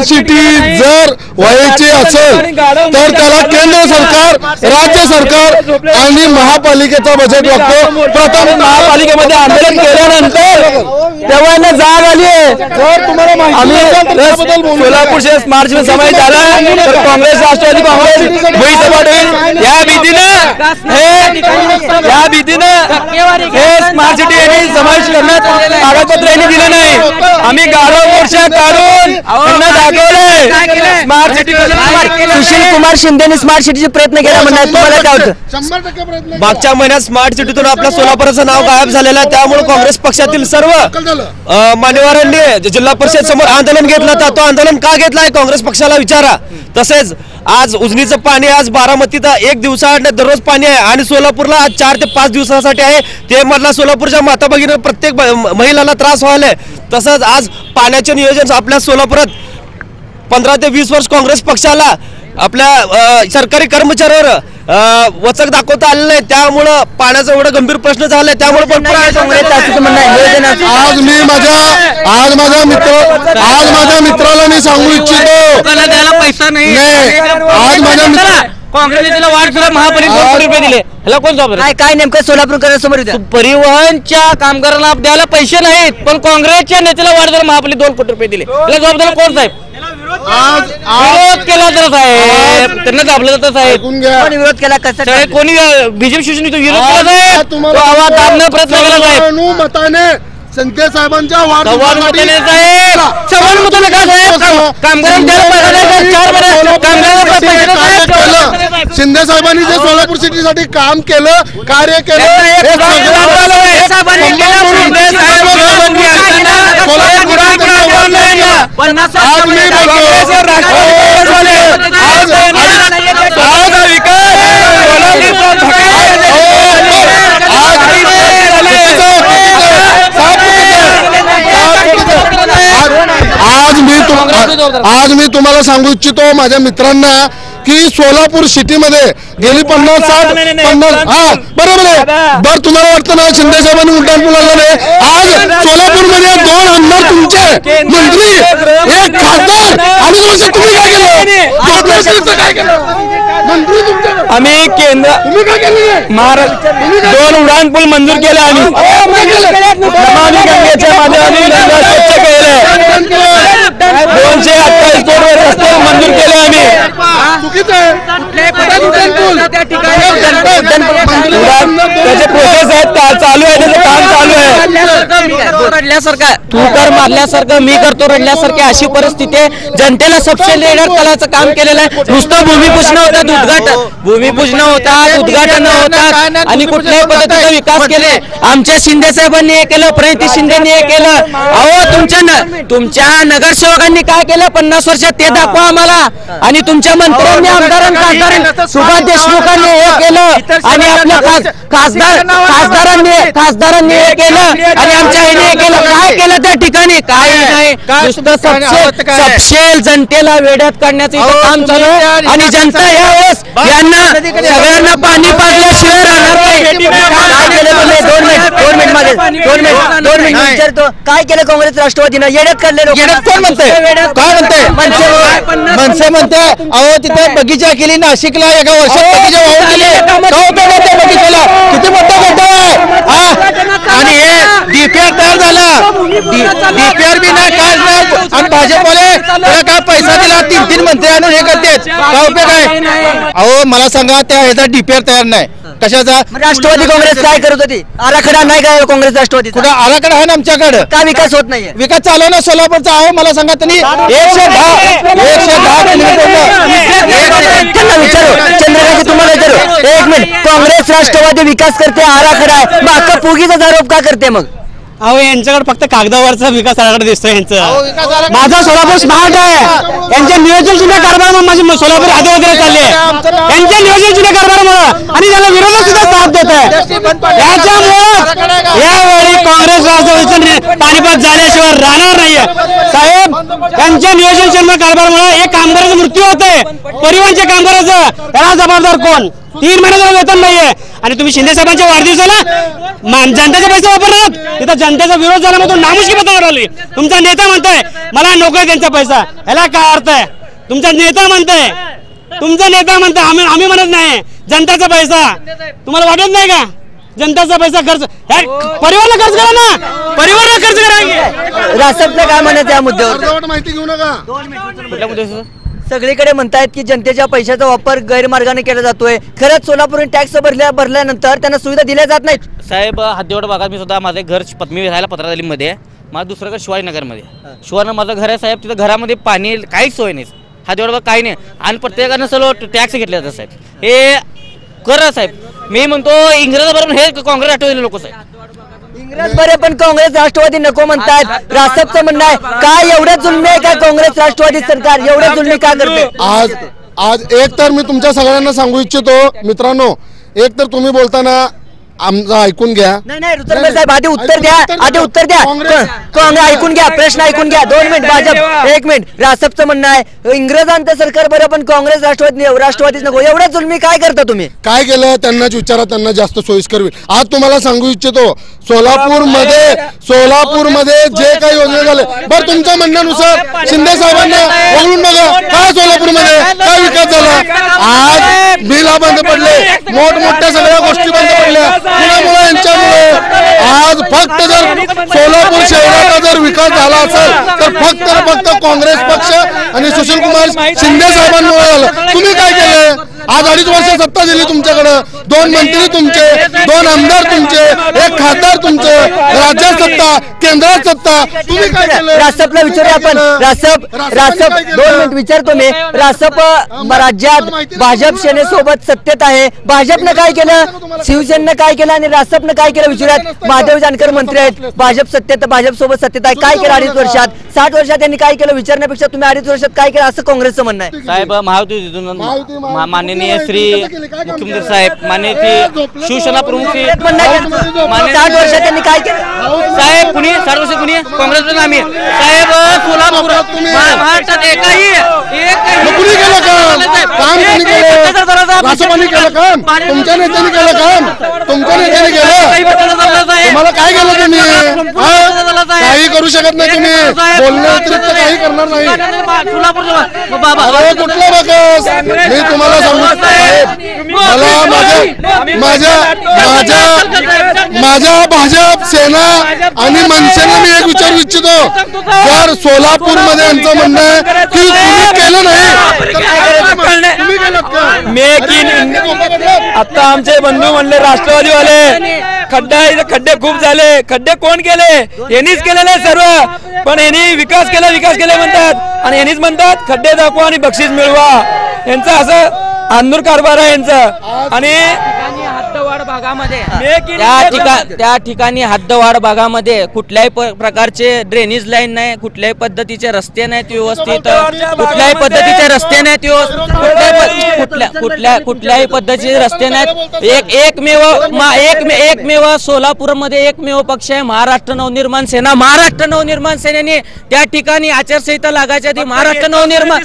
सिटी जर व्हायची असेल तर त्याला केंद्र सरकार, राज्य सरकार आणि महापालिकेचा बजेट लागतो. प्रथम महापालिकेमध्ये आंदोलन केल्यानंतर तेव्हा जाग आली आहे. आम्ही सोलापूर शहर स्मार्ट सिटी समावेश झाला तर काँग्रेस, राष्ट्रवादी काँग्रेस, भुईचे पाटील या भीतीनं हे स्मार्ट सिटी समावेश करण्यात कागदपत्र यांनी दिलं नाही. आम्ही गाढव मोर्चा काढून त्यांना दाखवलंय स्मार्ट सिटी. सुशील कुमार शिंदेने स्मार्ट सिटीचे प्रयत्न केला म्हणतात, तुम्हाला काय होतं? मागच्या महिन्यात स्मार्ट सिटीतून आपल्या सोलापूरचं नाव गायब झालेलं आहे. त्यामुळे काँग्रेस पक्षातील सर्व मान्यवरांनी जिल्हा परिषद समोर आंदोलन घेतलं होतं. तो आंदोलन का घेतलाय काँग्रेस पक्षाला विचारा. तसेच आज उजनीचं पाणी आज बारामतीत 1 दिवसाआड दररोज पाणी आहे आणि सोलापूरला आज 4 ते 5 दिवसासाठी आहे. ते मधला सोलापूरच्या माता भगिनी प्रत्येक महिलांना त्रास व्हायलाय. तसंच आज पाण्याचे नियोजन आपल्या सोलापुरात 15 ते 20 वर्ष काँग्रेस पक्षाला आपल्या सरकारी कर्मचाऱ्यावर वचक दाखवता आलेलं आहे. त्यामुळं पाण्याचा एवढा गंभीर प्रश्न झालाय. त्यामुळे आज माझ्या मित्राला मी सांगू इच्छितो पैसा नाही आज माझ्या काँग्रेसला वाढ सुद्धा महापालिकेत 2 कोटी रुपये दिले. ह्याला कोण जबाबदार? काय नेमकं सोलापूरकरांसमोर परिवहनच्या कामगारांना द्यायला पैसे नाहीत पण काँग्रेसच्या नेत्याला वाढ जरा महापालिकेत 2 कोटी रुपये दिले. ह्याला जबाबदार कोण साहेब? विरोध केला तर साहेब त्यांना दाबलं जातं साहेब. विरोध केला कसा? कोणी बीजेपी शिवसेनेचा विरोध केला साहेब, तो आवाज दाबण्याचा प्रयत्न केला साहेब. संजय साहेबांच्या शिंदे साहेबांनी जे सोलापूर सिटीसाठी काम केलं, कार्य केलं, आज मी तुम्हाला सांगू इच्छितो माझ्या मित्रांना की सोलापूर सिटीमध्ये गेली 50-60 बरोबर आहे. बरं तुम्हाला वाटतं ना शिंदे साहेबांनी उड्डाण पूल आणलं? आज सोलापूरमध्ये 2 आमदार तुमचे मंत्री, 1 खासदार आणि तुम्ही काय केलं? मंत्री तुमचे आम्ही केंद्र महाराष्ट्र 2 उड्डाण पूल मंजूर केले. आम्ही नमामि गंगेच्या माध्यमातून गंगा स्वच्छ केले. 228 कोटी रस्ते मंजूर केले आम्ही. त्याचे प्रोसेस आहेत, चालू आहे, त्याचं काम चालू आहे. रडल्यासारखं तू कर मारल्यासारखं मी करतो रडल्यासारखी अशी परिस्थिती आहे. जनतेला सबसिडी करायचं काम केलेलं आहे. नुसतं भूमिपूजन होतात, उद्घाटन होतात आणि कुठल्याही पद्धतीचा विकास केले. आमच्या शिंदे साहेबांनी हे केलं, प्रणिती शिंदेनी हे केलं. अहो तुमच्या नगरसेवकांनी काय केलं 50 वर्षात ते दाखवा आम्हाला. आणि तुमच्या मंत्र्यांनी, आमदारांनी, खासदारांनी, सुभाष देशमुखांनी हे केलं आणि आपल्या खासदारांनी हे केलं आणि आमच्या आईने हे केलं त्या ठिकाणी काय नाही नुसतं सपशेल जनतेला वेड्यात काढण्याचं इथं काम चालू आहे आणि जनता यावेळेस यांना सगळ्यांना पाणी पाजल्याशिवाय राहणार नाही. काय केलं तुम्ही? दोन मिनिट विचारतो. काय केलं काँग्रेस राष्ट्रवादीनं? येड्यात काढले लोक. कोण म्हणते काय म्हणते मनसे म्हणते अहो तिथे बगीचा केली नाशिकला एका वर्षात बगीचा वाहून गेले बगीचाला किती मोठा गड्डा आहे आणि हे डीपीआर तयार झाला डीपीआर बी नाही काय नाही आणि भाजपवाले त्याला काय पैसा दिला 3 मंत्री आणून हे करतात काय उपयोग आहे? अहो मला सांगा त्या ह्याचा डीपीआर तयार नाही कशाचा? राष्ट्रवादी काँग्रेस काय करत होती? आराखडा नाही काय काँग्रेस राष्ट्रवादी? कुठं आराखडा आहे ना आमच्याकडे? का विकास होत नाहीये? विकास चालू ना सोलापूरचा अहो मला सांगा त्यांनी 110 किलोमीटर त्यांना विचारू चंद्रकांत तुम्हाला विचारू एक मिनिट. काँग्रेस राष्ट्रवादी विकास करते आराखडा आहे मग अख्खा पुगीचाच आरोप का करते मग? अहो यांच्याकडे फक्त कागदावरचा विकास आराखडा दिसतोय यांचं. माझा सोलापूर स्मार्ट आहे यांच्या नियोजन जुन्या कारभारामुळे माझी सोलापूर आदिवासीला चालली आहे यांच्या नियोजन जुन्या कारभारामुळे आणि त्याला विरोध सुद्धा साथ देत आहे. याच्यामुळे यावेळी काँग्रेस राष्ट्रवादीचं पानिपत झाल्याशिवाय राहणार नाहीये साहेब. त्यांच्या नियोजन शून्य कारभारामुळे एक कामगाराचा मृत्यू होतोय परिवहनच्या कामगाराचं त्याला जबाबदार कोण? 3 महिन्याचं वेतन नाहीये आणि तुम्ही शिंदे साहेबांच्या वाढदिवसाला जनतेचे पैसे वापरणार तिथं जनतेचा विरोध झाला मग तो नामुष्की पत्रावर आली. तुमचा नेता म्हणताय मला नको आहे त्यांचा पैसा याला काय अर्थ आहे? तुमचा नेता म्हणताय आम्ही म्हणत नाही जनताचा पैसा तुम्हाला वाटत नाही का? जनताचा पैसा खर्च परिवाराला खर्च करा ना परिवाराला खर्च करा. रासपचं काय म्हणत या मुद्द्यावर? माहिती घेऊ नका. कुठल्या मुद्द्यावर? सगळीकडे म्हणतायत की जनतेच्या पैशाचा वापर गैरमार्गाने केला जातोय. खरंच सोलापूर टॅक्स भरल्यानंतर त्यांना सुविधा दिल्या जात नाहीत. साहेब हद्दीवाड भागात मी सुद्धा माझे घर पद्मी राहायला पत्रावलीमध्ये माझं दुसरं घर शिवाजीनगरमध्ये शिवानं माझं घर आहे साहेब. तिथं घरामध्ये पाणी काहीच सोय नाही हद्दीवाड भाग काही नाही आणि प्रत्येकानं सर्व टॅक्स घेतले जातात साहेब. हे करा साहेब. मी म्हणतो इंग्रजाबरोबर हे काँग्रेस राष्ट्रवादी लोक साहेब इंग्रज बरे पण काँग्रेस राष्ट्रवादी नको म्हणतात. रासपचं म्हणणं आहे काय एवढं जुलमी आहे का काँग्रेस राष्ट्रवादी सरकार एवढं जुलमी का करते? आज एक तर मी तुमच्या सगळ्यांना सांगू इच्छितो मित्रांनो एक तर तुम्ही बोलताना आमचं ऐकून घ्या. नाही ऋतुराज साहेब आधी उत्तर द्या काँग्रेस ऐकून घ्या प्रश्न ऐकून घ्या. 2 मिनिट भाजप 1 मिनिट. रासपचं म्हणणं आहे इंग्रजांचं सरकार बरं पण काँग्रेस राष्ट्रवादीच नको एवढं जुलमी काय करता तुम्ही? काय केलं त्यांनाच विचारा त्यांना जास्त सोयीस्कर होईल. आज तुम्हाला सांगू इच्छितो सोलापूरमध्ये जे काही योजना झाले बरं तुमच्या म्हणण्यानुसार शिंदे साहेबांना बोलून बघा काय सोलापूरमध्ये काय विकास झाला. आज बिला बंद पडले मोठमोठ्या सगळ्या गोष्टी बंद पडल्या कुणामुळे यांच्यामुळे. आज फक्त जर सोलापूर शहराचा जर विकास झाला असेल तर फक्त काँग्रेस पक्ष आणि सुशीलकुमार शिंदे साहेबांमुळे झालं. तुम्ही काय केलं? आज 2.5 वर्ष सत्ता दिली तुमच्याकडे 2 मंत्री तुमचे 2 आमदार तुमचे 1 खासदार तुमचे राज्यात सत्ता केंद्रात सत्ता तुम्ही काय केलं? रासपला विचारूया आपण. रासप 2 मिनिट विचारतो मी. रासप राज्यात भाजप सेनेसोबत सत्तेत आहे. भाजपनं काय केलं शिवसेनेनं काय केलं आणि रासपनं काय केलं विचारूयात. महादेव जानकर मंत्री आहेत भाजप सोबत सत्तेत आहे. काय केलं 2.5 वर्षात 60 वर्षात त्यांनी काय केलं विचारण्यापेक्षा तुम्ही 2.5 वर्षात काय केलं असं काँग्रेसचं म्हणणं आहे. साहेब महायुतीतून माननीय श्री मुख्यमंत्री साहेब माननीय शिवसेना प्रमुख 60 वर्षात त्यांनी काय केलं साहेब कुणी 60 वर्ष कुणी काँग्रेस आम्ही साहेब सोलापूर महाराष्ट्रात एकही कुणी केलं काम कुणी केलं? रासपांनी केलं काम तुमच्या नेत्यांनी केलं काम तुमच्या नेत्याने केलं. तुम्हाला काय केलं तुम्ही? काही करू शकत नाही तुम्ही बोलण्या व्यतिरिक्त काही करणार नाही. अरे कुठला बकस मी तुम्हाला सांगू माझ्या भाजप सेना आणि मनसेने मी एक विचारू इच्छितो जर सोलापूर मध्ये यांचं म्हणणं आहे की तुम्ही केलं नाही आता आमचे बंधू म्हणले राष्ट्रवादीवाले खड्डे खूप झाले. खड्डे कोण केले? यांनीच केलेले सर्व. पण यांनी विकास केला म्हणतात आणि यांनीच म्हणतात खड्डे दाखवा आणि बक्षीस मिळवा. यांचं असं आंदूर कारभार आहे यांचा. आणि हद्दवाढ भागामध्ये त्या ठिकाणी हद्दवाढ भागामध्ये कुठल्याही प्रकारचे ड्रेनेज लाईन नाही, कुठल्याही पद्धतीचे रस्ते नाहीत व्यवस्थित, कुठल्याही पद्धतीचे रस्ते नाहीत कुठल्याही पद्धतीचे रस्ते नाहीत. एकमेव सोलापूरमध्ये एकमेव पक्ष आहे महाराष्ट्र नवनिर्माण सेना. महाराष्ट्र नवनिर्माण सेनेने त्या ठिकाणी आचारसंहिता लागायच्या आधी महाराष्ट्र नवनिर्माण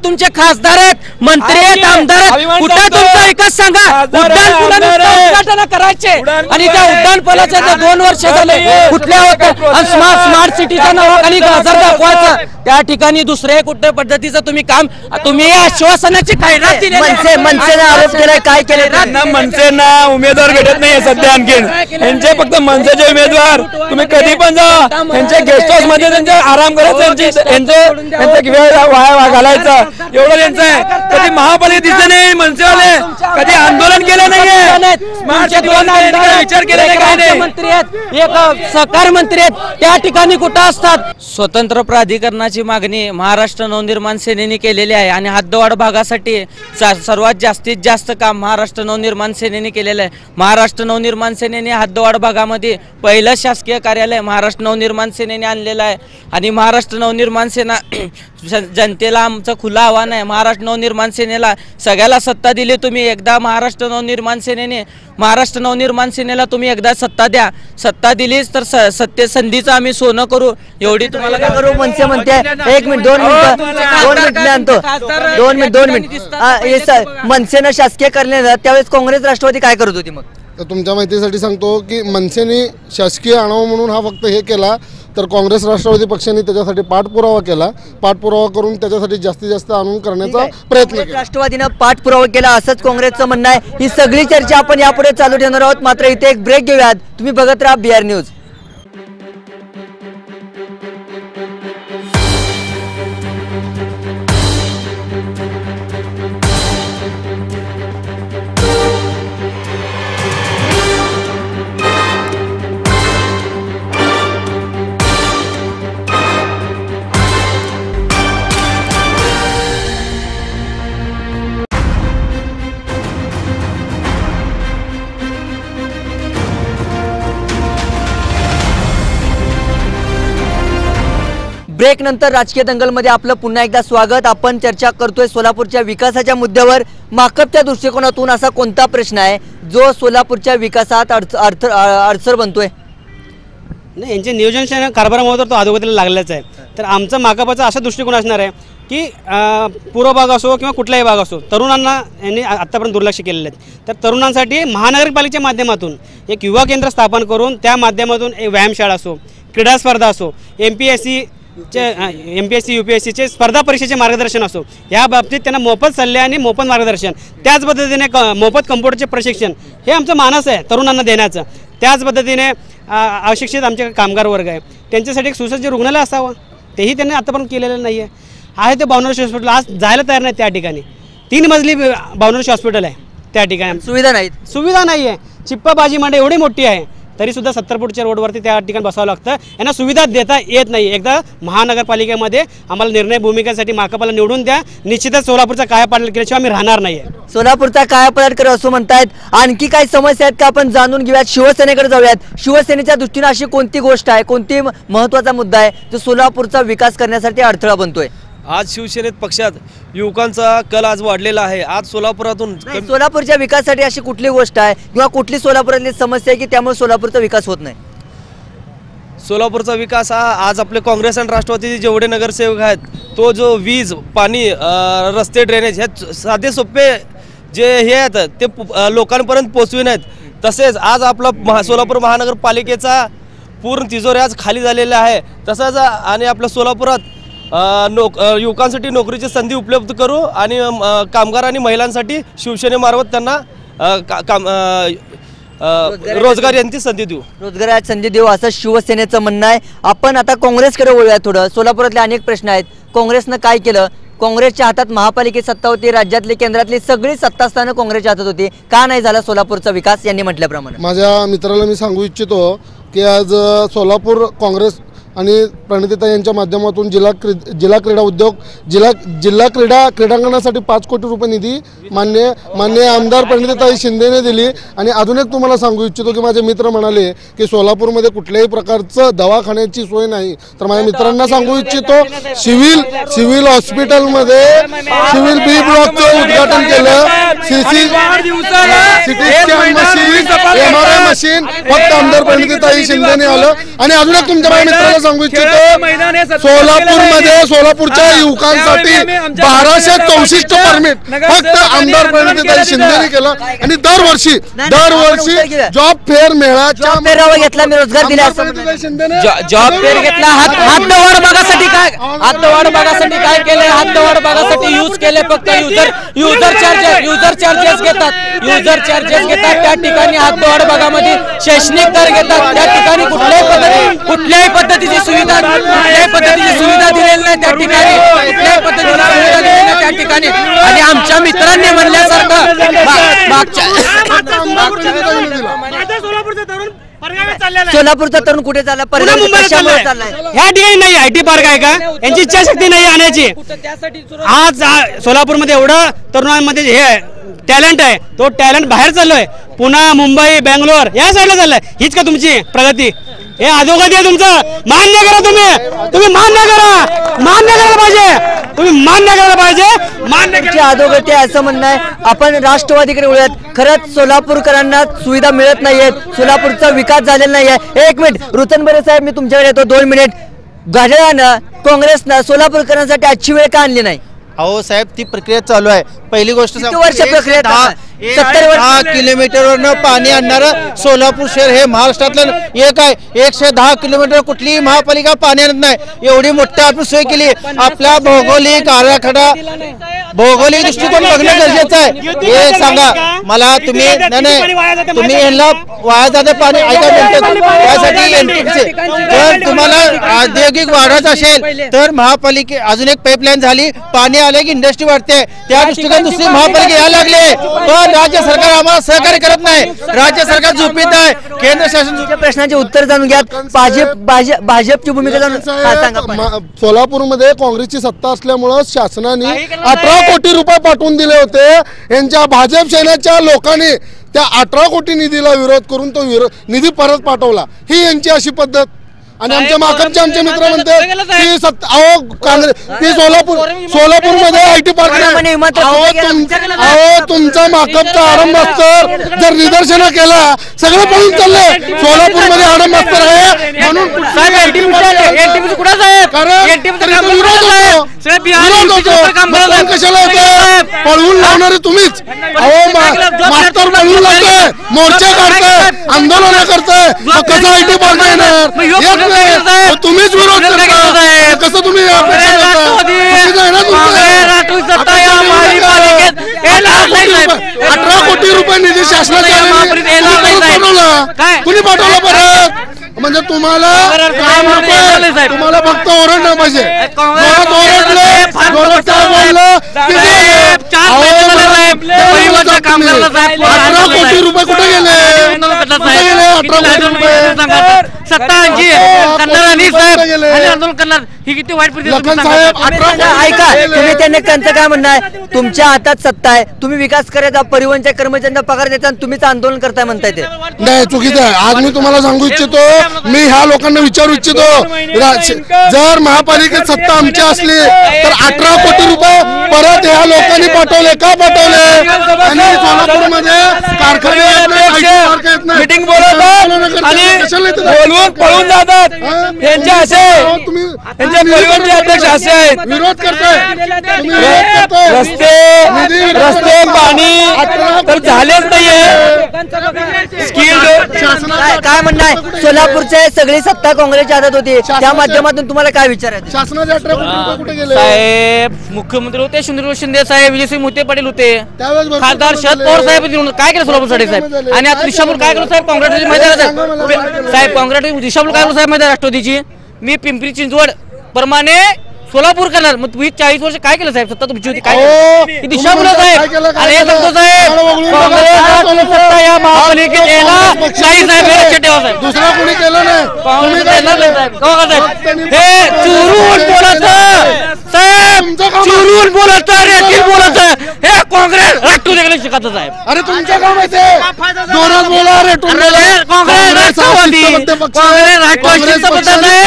तुमचे खासदार आहेत, मंत्री आहेत, आमदार आहेत, कुठे तुमचा एकच सांगा उड्डाण करायचे आणि त्या उड्डाण पुलाचे 2 वर्ष झाले कुठल्या होतं स्मार्ट सिटीच्या नावाखाली गाजर दाखवायचं. त्या ठिकाणी दुसऱ्या कुठल्या पद्धतीचं तुम्ही काम, तुम्ही आश्वासनाची खैरात दिली. मनसेने आरोप केलाय, काय केले? मनसेना उमेदवार भेटत नाही सध्या. आणखीन यांचे फक्त मनसेचे उमेदवार तुम्ही कधी पण जा, त्यांच्या गेस्ट हाऊस मध्ये त्यांचा आराम करायचा, त्यांचा वेळ वाया घालायचा, एवढं त्यांचं आहे. कधी महापालिका दिसले नाही मनसेवाले, कधी आंदोलन केलं नाहीये, विचार केला नाही, काय नाही. मंत्री आहेत, एक सहकार मंत्री आहेत, त्या ठिकाणी कुठं असतात? स्वतंत्र प्राधिकरणाची मागणी महाराष्ट्र नवनिर्माण सेनेने केलेली आहे आणि हद्दवाढ भागासाठी सर्वात जास्तीत जास्त काम महाराष्ट्र नवनिर्माण सेनेने केलेलं आहे. महाराष्ट्र नवनिर्माण सेनेने हद्दवाढ भागामध्ये पहिलं शासकीय कार्यालय महाराष्ट्र नवनिर्माण सेनेने आणलेलं आहे आणि महाराष्ट्र नवनिर्माण सेना जनतेला आमचं खुलं आव्हान आहे. महाराष्ट्र नवनिर्माण सेनेला सगळ्याला सत्ता दिली तुम्ही. एकदा महाराष्ट्र नवनिर्माण सेनेला तुम्ही एकदा सत्ता द्या. सत्ता दिलीच तर सत्य संधीचं आम्ही सोनं करू. एवढी तुम्हाला काय करू? मनसे म्हणते 1 मिनिट 2 मिनिट आणतो 2 मिनिट मनसेनं शासकीय करण्यात त्यावेळेस काँग्रेस राष्ट्रवादी काय करत होती? मग तर तुमच्या माहितीसाठी सांगतो की मनसेने शासकीय आणावं म्हणून हा फक्त हे केला, तर काँग्रेस राष्ट्रवादी पक्षाने त्याच्यासाठी पाठपुरावा केला. पाठपुरावा करून त्याच्यासाठी जास्तीत जास्त आणून करण्याचा प्रयत्न केला. राष्ट्रवादीनं पाठपुरावा केला असंच काँग्रेसचं म्हणणं आहे. ही सगळी चर्चा आपण यापुढे चालू ठेवणार आहोत. मात्र इथे एक ब्रेक घेऊयात. तुम्ही बघत राहा BR न्यूज. ब्रेक नंतर राजकीय दंगलमध्ये आपलं पुन्हा एकदा स्वागत. आपण चर्चा करतोय सोलापूरच्या विकासाच्या मुद्द्यावर. माकपच्या दृष्टिकोनातून असा कोणता प्रश्न आहे जो सोलापूरच्या विकासात अडसर बनतोय? नाही, यांचे नियोजन कारभारामुळे तर तो अधोगतीला लागलेलाच आहे. तर आमचा माकपाचा असा दृष्टिकोन असणार आहे की पूर्व भाग असो किंवा कुठलाही भाग असो, तरुणांना यांनी आत्तापर्यंत दुर्लक्ष केलेले आहेत. तर तरुणांसाठी महानगरपालिकेच्या माध्यमातून एक युवा केंद्र स्थापन करून त्या माध्यमातून एक व्यायामशाळा असो, क्रीडा स्पर्धा असो, MPSC UPSCचे स्पर्धा परीक्षेचे मार्गदर्शन असो, या बाबतीत त्यांना मोफत सल्ले आणि मोफत मार्गदर्शन, त्याच पद्धतीने मोफत कम्प्युटरचे प्रशिक्षण हे आमचं मानस आहे तरुणांना देण्याचं. त्याच पद्धतीने अशिक्षित आमचे कामगार वर्ग आहे, त्यांच्यासाठी एक सुसज्ज रुग्णालय असावं, तेही त्यांनी आतापर्यंत केलेलं नाही आहे. ते बावनर्षी हॉस्पिटल आज जायला तयार नाही. त्या ठिकाणी 3 मजली बावनर्षी हॉस्पिटल आहे, त्या ठिकाणी सुविधा नाही आहे. चिप्पाबाजी मांडे एवढी मोठी आहे तरी सुद्धा 70 फूटच्या रोडवरती त्या ठिकाणी बसावं लागतं. यांना सुविधा देता येत नाही. एकदा महानगरपालिकेमध्ये आम्हाला निर्णय भूमिकेसाठी माकपाला निवडून द्या. निश्चितच सोलापूरचा कायापालट केल्याशिवाय आम्ही राहणार नाही. सोलापूरचा कायापालट करू असं म्हणतायत. आणखी काही समस्या आहेत का आपण जाणून घेऊयात. शिवसेनेकडे जाऊयात. शिवसेनेच्या दृष्टीने अशी कोणती गोष्ट आहे, कोणती महत्त्वाचा मुद्दा आहे जो सोलापूरचा विकास करण्यासाठी अडथळा बनतोय? आज शिवसेनेत पक्षात युवकांचा कल आज वाढलेला आहे. आज सोलापुरातून सोलापूरच्या विकासासाठी अशी कुठली गोष्ट आहे किंवा कुठली सोलापुरातली समस्या आहे की त्यामुळे सोलापूरचा विकास होत नाही? सोलापूरचा विकास हा आज आपले काँग्रेस आणि राष्ट्रवादीचे जेवढे नगरसेवक आहेत, तो जो वीज, पाणी, रस्ते, ड्रेनेज हे साधे सोपे जे हे आहेत ते लोकांपर्यंत पोहोचवित आहेत. तसेच आज आपला सोलापूर महानगरपालिकेचा पूर्ण तिजोरी आज खाली झालेला आहे. तसंच आणि आपल्या सोलापुरात युवकांसाठी नोकरीची संधी उपलब्ध करू आणि कामगार आणि महिलांसाठी शिवसेनेमार्फत त्यांना रोजगाराची संधी देऊ. रोजगाराची संधी देऊ असं शिवसेनेचं म्हणणं आहे. आपण आता काँग्रेसकडे वळूया. थोडं सोलापुरातले अनेक प्रश्न आहेत. काँग्रेसनं काय केलं? काँग्रेसच्या हातात महापालिकेत सत्ता होती, राज्यातली केंद्रातली सगळी सत्तास्थानं काँग्रेसच्या हातात होती. का नाही झाला सोलापूरचा विकास? यांनी म्हटल्याप्रमाणे माझ्या मित्राला मी सांगू इच्छितो की आज सोलापूर काँग्रेस आणि प्रणितीताई यांच्या माध्यमातून जिल्हा क्रीडा उद्योग जिल्हा क्रीडांगणासाठी 5 कोटी रुपये निधी माननीय आमदार प्रणितीताई शिंदेने दिली। आणि अजून एक तुम्हाला सांगू इच्छितो की माझे मित्र म्हणाले की सोलापूरमध्ये कुठल्याही प्रकारचं दवाखान्याची सोय नाही, तर माझ्या मित्रांना सांगू इच्छितो सिव्हिल हॉस्पिटलमध्ये सिव्हिल बी ब्लॉकचं उद्घाटन केलं, CT scan machine, MRI machine फक्त आमदार प्रणितीताई शिंदेने आलं। आणि अजून एक तुमच्या माझ्या मित्राला सांगू इच्छितो सोलापूरमध्ये सोलापूरच्या युवकांसाठी 1264 परमिट फक्त आमदार प्रणितीताई शिंदेने केलं। आणि दरवर्षी जॉब फेअर मेळाच्या घेतला, मी रोजगार दिला जॉब फेअर घेतला, हातवाढ भागासाठी काय केले, हातवाढ भागासाठी यूज केले, फक्त युजर चार्जेस घेतात त्या ठिकाणी हातवाढ भागामध्ये शैक्षणिक दर घेतात, त्या ठिकाणी कुठल्याही पद्धतीची सुविधा दिलेली नाही त्या ठिकाणी, कुठल्याही पद्धतीची सुविधा दिलेली नाही त्या ठिकाणी। आणि आमच्या मित्रांनी म्हणल्यासारखं सोलापूरचा तरुण कुठे चालला, कशामुळे चाललाय? ह्या ठिकाणी नाही IT पार्क आहे का, यांची इच्छाशक्ती नाही आणायची। आज सोलापूरमध्ये एवढं तरुणांमध्ये हे टॅलेंट आहे, तो टॅलेंट बाहेर चाललोय, पुणे, मुंबई, बेंगलोर या साईडला चाललाय। हीच का तुमची प्रगती? हे अधोगती आहे तुमचं, मान्य करा तुम्ही मान्य करायला पाहिजे, तुमची अधोगती असं म्हणणं आहे। आपण राष्ट्रवादीकडे वळूयात, खरंच सोलापूरकरांना सुविधा मिळत नाहीयेत, सोलापूरचा विकास झालेला नाहीये। 1 मिनिट रुतनबरे साहेब, मी तुमच्याकडे येतो 2 मिनिट। घड्याळानं काँग्रेसनं सोलापूरकरांसाठी आजची वेळ का आणली नाही? अहो साहेब, ती प्रक्रिया चालू आहे। पहिली गोष्ट किती वर्ष प्रक्रिया? 10 किलोमीटरवरनं पाणी आणणारं सोलापूर शहर हे महाराष्ट्रातलं एक आहे। 110 किलोमीटर कुठलीही महापालिका पाणी आणत नाही, एवढी मोठी आपण सोय केली। आपला भौगोलिक आराखडा, भौगोलिक दृष्टिकोन बघणं गरजेचं आहे। हे सांगा मला तुम्ही यांना वाया जाते पाणी ऐका म्हणतात, त्यासाठी जर तुम्हाला औद्योगिक वाढत असेल तर महापालिके अजून एक पाईपलाईन झाली, पाणी आले की इंडस्ट्री वाढते, त्या दृष्टीने दुसरी महापालिका यायला लागले, पण राज्य सरकार आम्हाला सहकार्य करत नाही, राज्य सरकार झोपीत आहे। केंद्र शासन प्रश्नाचे उत्तर जाणून घ्या, भाजपची भूमिका जाणून सांगा। सोलापूरमध्ये काँग्रेसची सत्ता असल्यामुळं शासनाने 18 कोटी रुपये पाठवून दिले होते। यांच्या भाजप सेनेच्या लोकांनी त्या 18 कोटी निधीला विरोध करून तो निधी परत पाठवला, ही यांची अशी पद्धत। आणि आमच्या माकपचे आमचे मित्र म्हणतात की सोलापूरमध्ये IT पार्क तुमचा माकपचा आरंभ अस्तर जर निदर्शनं केला, सगळं पळून चाललंय। सोलापूरमध्ये आरंभ अस्तर आहे म्हणून कशाला होतं? पळवून लावणारे तुम्हीच। मास्तर पळवून लावताय, मोर्चे काढताय, आंदोलन करताय, कसं IT पार्क येणार? तुम्हीच विरोध करता, कसं तुम्ही 18 कोटी रुपये निधी शासनाच्या कुणी पाठवला परत? म्हणजे तुम्हाला फक्त ओरडणं पाहिजे, कोटी रुपये कुठे गेले? 18 कोटी रुपये ऐका, तुम्ही त्यांचं काय म्हणणं आहे? तुमच्या हातात सत्ता आहे, तुम्ही विकास करायचा, परिवहनच्या कर्मचाऱ्यांना पगार द्यायचा, तुम्हीच आंदोलन करताय म्हणताय ते नाही, चुकीचं आहे। आज मी तुम्हाला सांगू इच्छितो, मी ह्या लोकांना विचारू इच्छितो, जर महापालिकेत सत्ता आमची असली तर 18 कोटी रुपये परत ह्या लोकांनी पाठवले, का पाठवले? आणि सोलापूरमध्ये कारखाने मीटिंग बोलवतात आणि बोलवून पळून जातात, त्यांच्या असे त्यांच्या परिवारचे अध्यक्ष असे आहेत, विरोध करताय। रस्ते पाणी तर झालेच नाहीये। काय म्हणणं आहे? सोलापूरचे सगळी सत्ता काँग्रेसच्या हातात होती, त्या माध्यमातून तुम्हाला काय विचारायचं? शासनाचे 18 कोटी रुपये कुठे गेले? साहेब मुख्यमंत्री होते शंभूराज शिंदे साहेब, विजयसिंह मोहिते पाटील होते, खासदार शरद पवार साहेब काय केलं सोलापूरसाठी साहेब? आणि आता दिशाभूल काय केलं साहेब? काँग्रेसची मैदान साहेब, काँग्रेस दिशाभूल काय केलं साहेब मैदान राष्ट्रवादीची? मी पिंपरी चिंचवड प्रमाणे सोलापूर करणार. मग तुम्ही 40 वर्ष काय केलं साहेब? सत्ता तुमची होती, काय केलं? ही दिशाभूल साहेब. अरे सांगतो साहेब, काँग्रेस सत्ता या महापालिकेत यायला नाही साहेब, हे लक्षात ठेवा साहेब. दुसरा कोणी केलं नाही. काँग्रेस यायला नाही साहेब. का साहेब? हे चुरून बोलायचं साहेब, चुरून बोलायचं, रेटील बोलायचं. हे काँग्रेस राष्ट्रवादीकडे शिकत साहेब. अरे तुमचं काम आहे ते. जोरात बोला रे काँग्रेस राष्ट्रवादी, काँग्रेस राष्ट्रवादीचं मतदान आहे.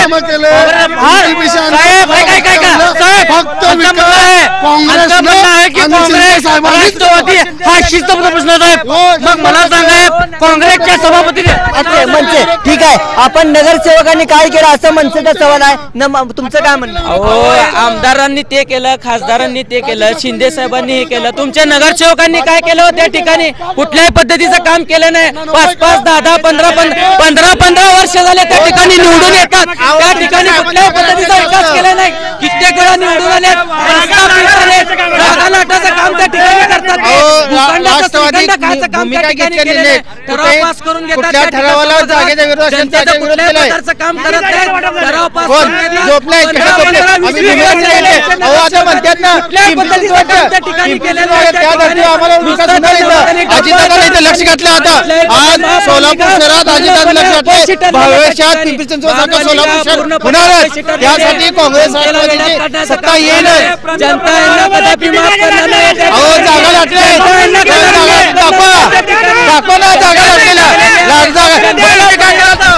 साहेब काय काय काय साहेब, फक्त आमचं म्हणणं आहे, आमचं म्हणणं आहे की काँग्रेस राष्ट्रवादी हा शिस्तबद्ध प्रश्न आहे साहेब. मग मला सांगा, काँग्रेसच्या सभापतीने मनसे ठीक आहे, आपण नगरसेवकांनी काय केलं असं मनसेचा सवाल आहे. तुमचं काय म्हणणं? अहो, आमदारांनी ते केलं, खासदारांनी ते केलं, शिंदे साहेबांनी हे केलं. तुमच्या नगरसेवकांनी काय केलं त्या ठिकाणी? कुठल्याही पद्धतीचं काम केलं नाही. 5-5, 10-10, 15-15 वर्ष झाले त्या ठिकाणी निवडून येतात. त्या ठिकाणी कुठल्याही पद्धतीचा विकास केला नाही. कित्येक वेळा निवडून आले, लाटाचं काम त्या ठिकाणी करतात. काम त्या ठिकाणी केलेलं आहे. ठराव पास करून घेतात, ठरावाला जागेच्या विरोधात जनतेचं कुठल्याही प्रकारचं काम करत नाहीत. ठराव पास करून घेतात. लक्ष घातलं आता. आज सोलापूर शहरात अजितदादा लक्ष घातले. भविष्यात पिंपरी चिंचवड सारखं सोलापूर शहर होणारच. त्यासाठी काँग्रेस राष्ट्रवादीची सत्ता येईल. जनता यांना कदापि माफ करणार नाही. अहो, जागा लाटले, दाखवा ना जागा लाटलेला.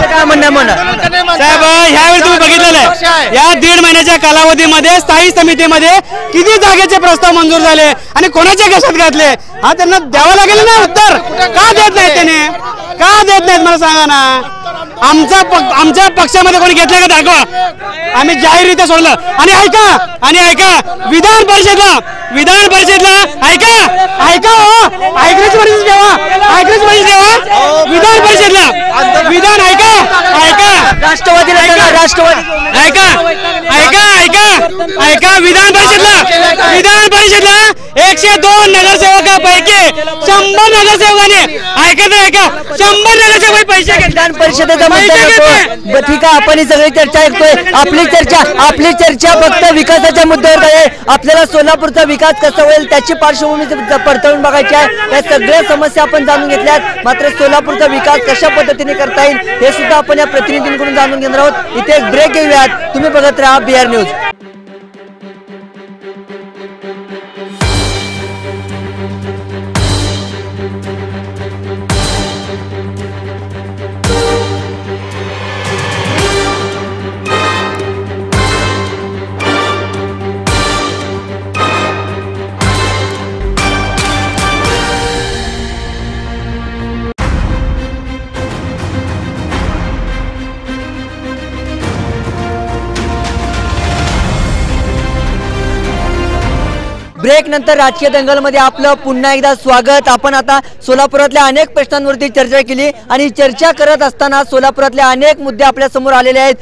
काय म्हणणं म्हणा साहेब, ह्यावेळी तुम्ही बघितलेलं आहे, या 1.5 महिन्याच्या कालावधीमध्ये स्थायी समितीमध्ये किती जागेचे प्रस्ताव मंजूर झाले आणि कोणाच्या घशात घातले, हा त्यांना द्यावा लागेल ना उत्तर. का देत नाहीत त्याने? का देत नाहीत मला सांगा ना. आमच्या पक्षामध्ये कोणी घेतलं का दाखवा. आम्ही जाहीररित्या सोडलं. आणि ऐका विधान परिषदला ऐका हो, ऐकण्याची परिस्थिती ठेवा. विधान परिषदला विधान ऐका राष्ट्रवादीला ऐका विधान परिषदला 102 नगरसेवकापैकी 100 नगरसेवकांनी ऐका 100 नगरसेवक पैसे घेतले. विधान परिषदेचा मुद्दा ठीक आहे, आपण ही सगळी चर्चा ऐकतोय. आपली चर्चा फक्त विकासाच्या मुद्द्यावर आहे. आपल्याला सोलापूरचा विकास कसा होईल त्याची पार्श्वभूमी पडताळून बघायची आहे. या सगळ्या समस्या आपण जाणून घेतल्यात. मात्र सोलापूरचा विकास कशा पद्धतीने करता येईल हे सुद्धा आपण या प्रतिनिधींकडून जाणून घेणार आहोत. इथे एक ब्रेक घेऊयात. तुम्ही बघत राहा BR न्यूज. ब्रेक नंतर राजकीय दंगलमध्ये आपलं पुन्हा एकदा स्वागत. आपण आता सोलापुरातल्या अनेक प्रश्नांवरती चर्चा केली आणि चर्चा करत असताना सोलापुरातले अनेक मुद्दे आपल्या समोर आलेले आहेत.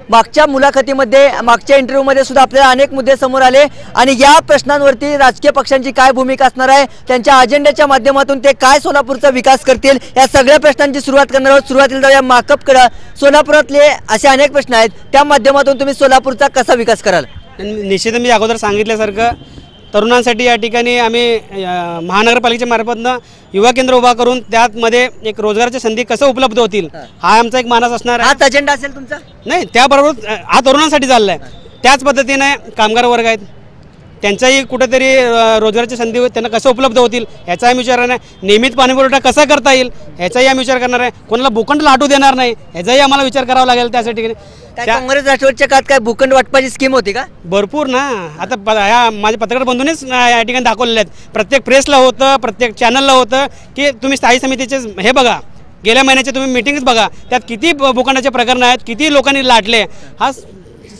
मागच्या मुलाखतीमध्ये, मागच्या इंटरव्ह्यूमध्ये सुद्धा आपल्याला अनेक मुद्दे समोर आले आणि या प्रश्नांवरती राजकीय पक्षांची काय भूमिका असणार आहे, त्यांच्या अजेंड्याच्या माध्यमातून ते काय सोलापूरचा विकास करतील, या सगळ्या प्रश्नांची सुरुवात करणार आहोत. सुरुवातीला जाऊया माकपकडे. सोलापुरातले असे अनेक प्रश्न आहेत, त्या माध्यमातून तुम्ही सोलापूरचा कसा विकास कराल? निश्चित मी अगोदर सांगितल्यासारखं तरुणांसाठी या ठिकाणी आम्ही महानगरपालिकेच्या मार्फतनं युवा केंद्र उभा करून त्यामध्ये एक रोजगाराच्या संधी कसं उपलब्ध होतील हा आमचा एक मानस असणार आहे. हाच अजेंडा असेल तुमचा? नाही, त्याबरोबर हा तरुणांसाठी चालला आहे. त्याच पद्धतीने कामगार वर्ग आहेत, त्यांचाही कुठेतरी रोजगाराची संधी त्यांना कसं उपलब्ध होतील ह्याचाही विचार आहे. नियमित पाणीपुरवठा कसा करता येईल ह्याचाही आम्ही विचार करणार आहे. कोणाला भूखंड लाटू देणार नाही ह्याचाही आम्हाला विचार करावा लागेल. त्यासाठी काँग्रेस राष्ट्रवादीच्या काळात काय भूखंड वाटपाची स्कीम होती का? भरपूर ना. आता ह्या माझ्या पत्रकार बंधूंनीच या ठिकाणी दाखवलेले आहेत. प्रत्येक प्रेसला होतं, प्रत्येक चॅनलला होतं की तुम्ही स्थायी समितीचे हे बघा, गेल्या महिन्याचे तुम्ही मिटिंग्स बघा, त्यात किती भूखंडाचे प्रकरण आहेत, किती लोकांनी लाटले. हा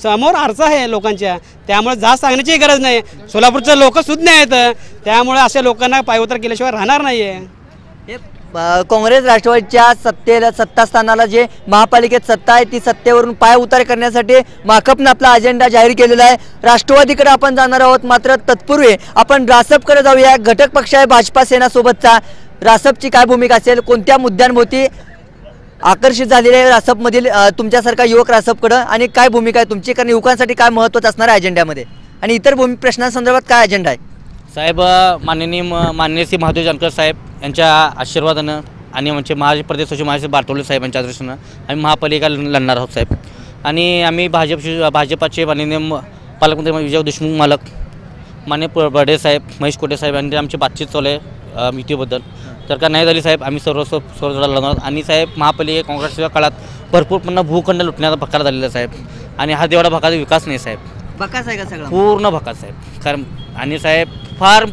समोर आरसा आहे लोकांच्या. त्यामुळे जास्त सांगण्याची गरज नाही. सोलापूरचे लोक सुज्ञ आहेत, त्यामुळे अशा लोकांना पायउतार केल्याशिवाय राहणार नाही आहे. काँग्रेस राष्ट्रवादीच्या सत्तास्थानाला जे महापालिकेत सत्ता आहे ती सत्तेवरून पाय उतार करण्यासाठी माकपनं आपला अजेंडा जाहीर केलेला आहे. राष्ट्रवादीकडे आपण जाणार आहोत. मात्र तत्पूर्वी आपण रासपकडे जाऊया. घटक पक्ष आहे भाजपा सेना सोबतचा. रासपची काय भूमिका असेल, कोणत्या मुद्द्यांभोवती आकर्षित झालेले आहे रासपमधील तुमच्यासारखा युवक रासपकडं, आणि काय भूमिका आहे तुमची, कारण युवकांसाठी काय महत्त्वाचं असणार आहे अजेंड्यामध्ये आणि इतर प्रश्नांसंदर्भात काय अजेंडा आहे? साहेब माननीय श्री महादेव जानकर साहेब यांच्या आशीर्वादानं आणि आमचे प्रदेश सचिव महादेव बारटोले साहेब यांच्या आदेशानं आम्ही महापालिका लढणार आहोत साहेब. आणि आम्ही भाजपाचे माननीय पालकमंत्री विजय देशमुख मालक, माननीय बर्डे साहेब, महेश कोटे साहेब यांनी आमची बातचीत चालू आहे युतीबद्दल. तर का नाही झाली साहेब आम्ही सर्व लढणार. आणि साहेब महापालिका काँग्रेसच्या काळात भरपूर पुन्हा भूखंड लुटण्याचा भकार झालेला साहेब, आणि हा तेवढा भकाचा विकास नाही साहेब, बकास आहे का सगळं? पूर्ण भकास साहेब. कारण आणि साहेब फार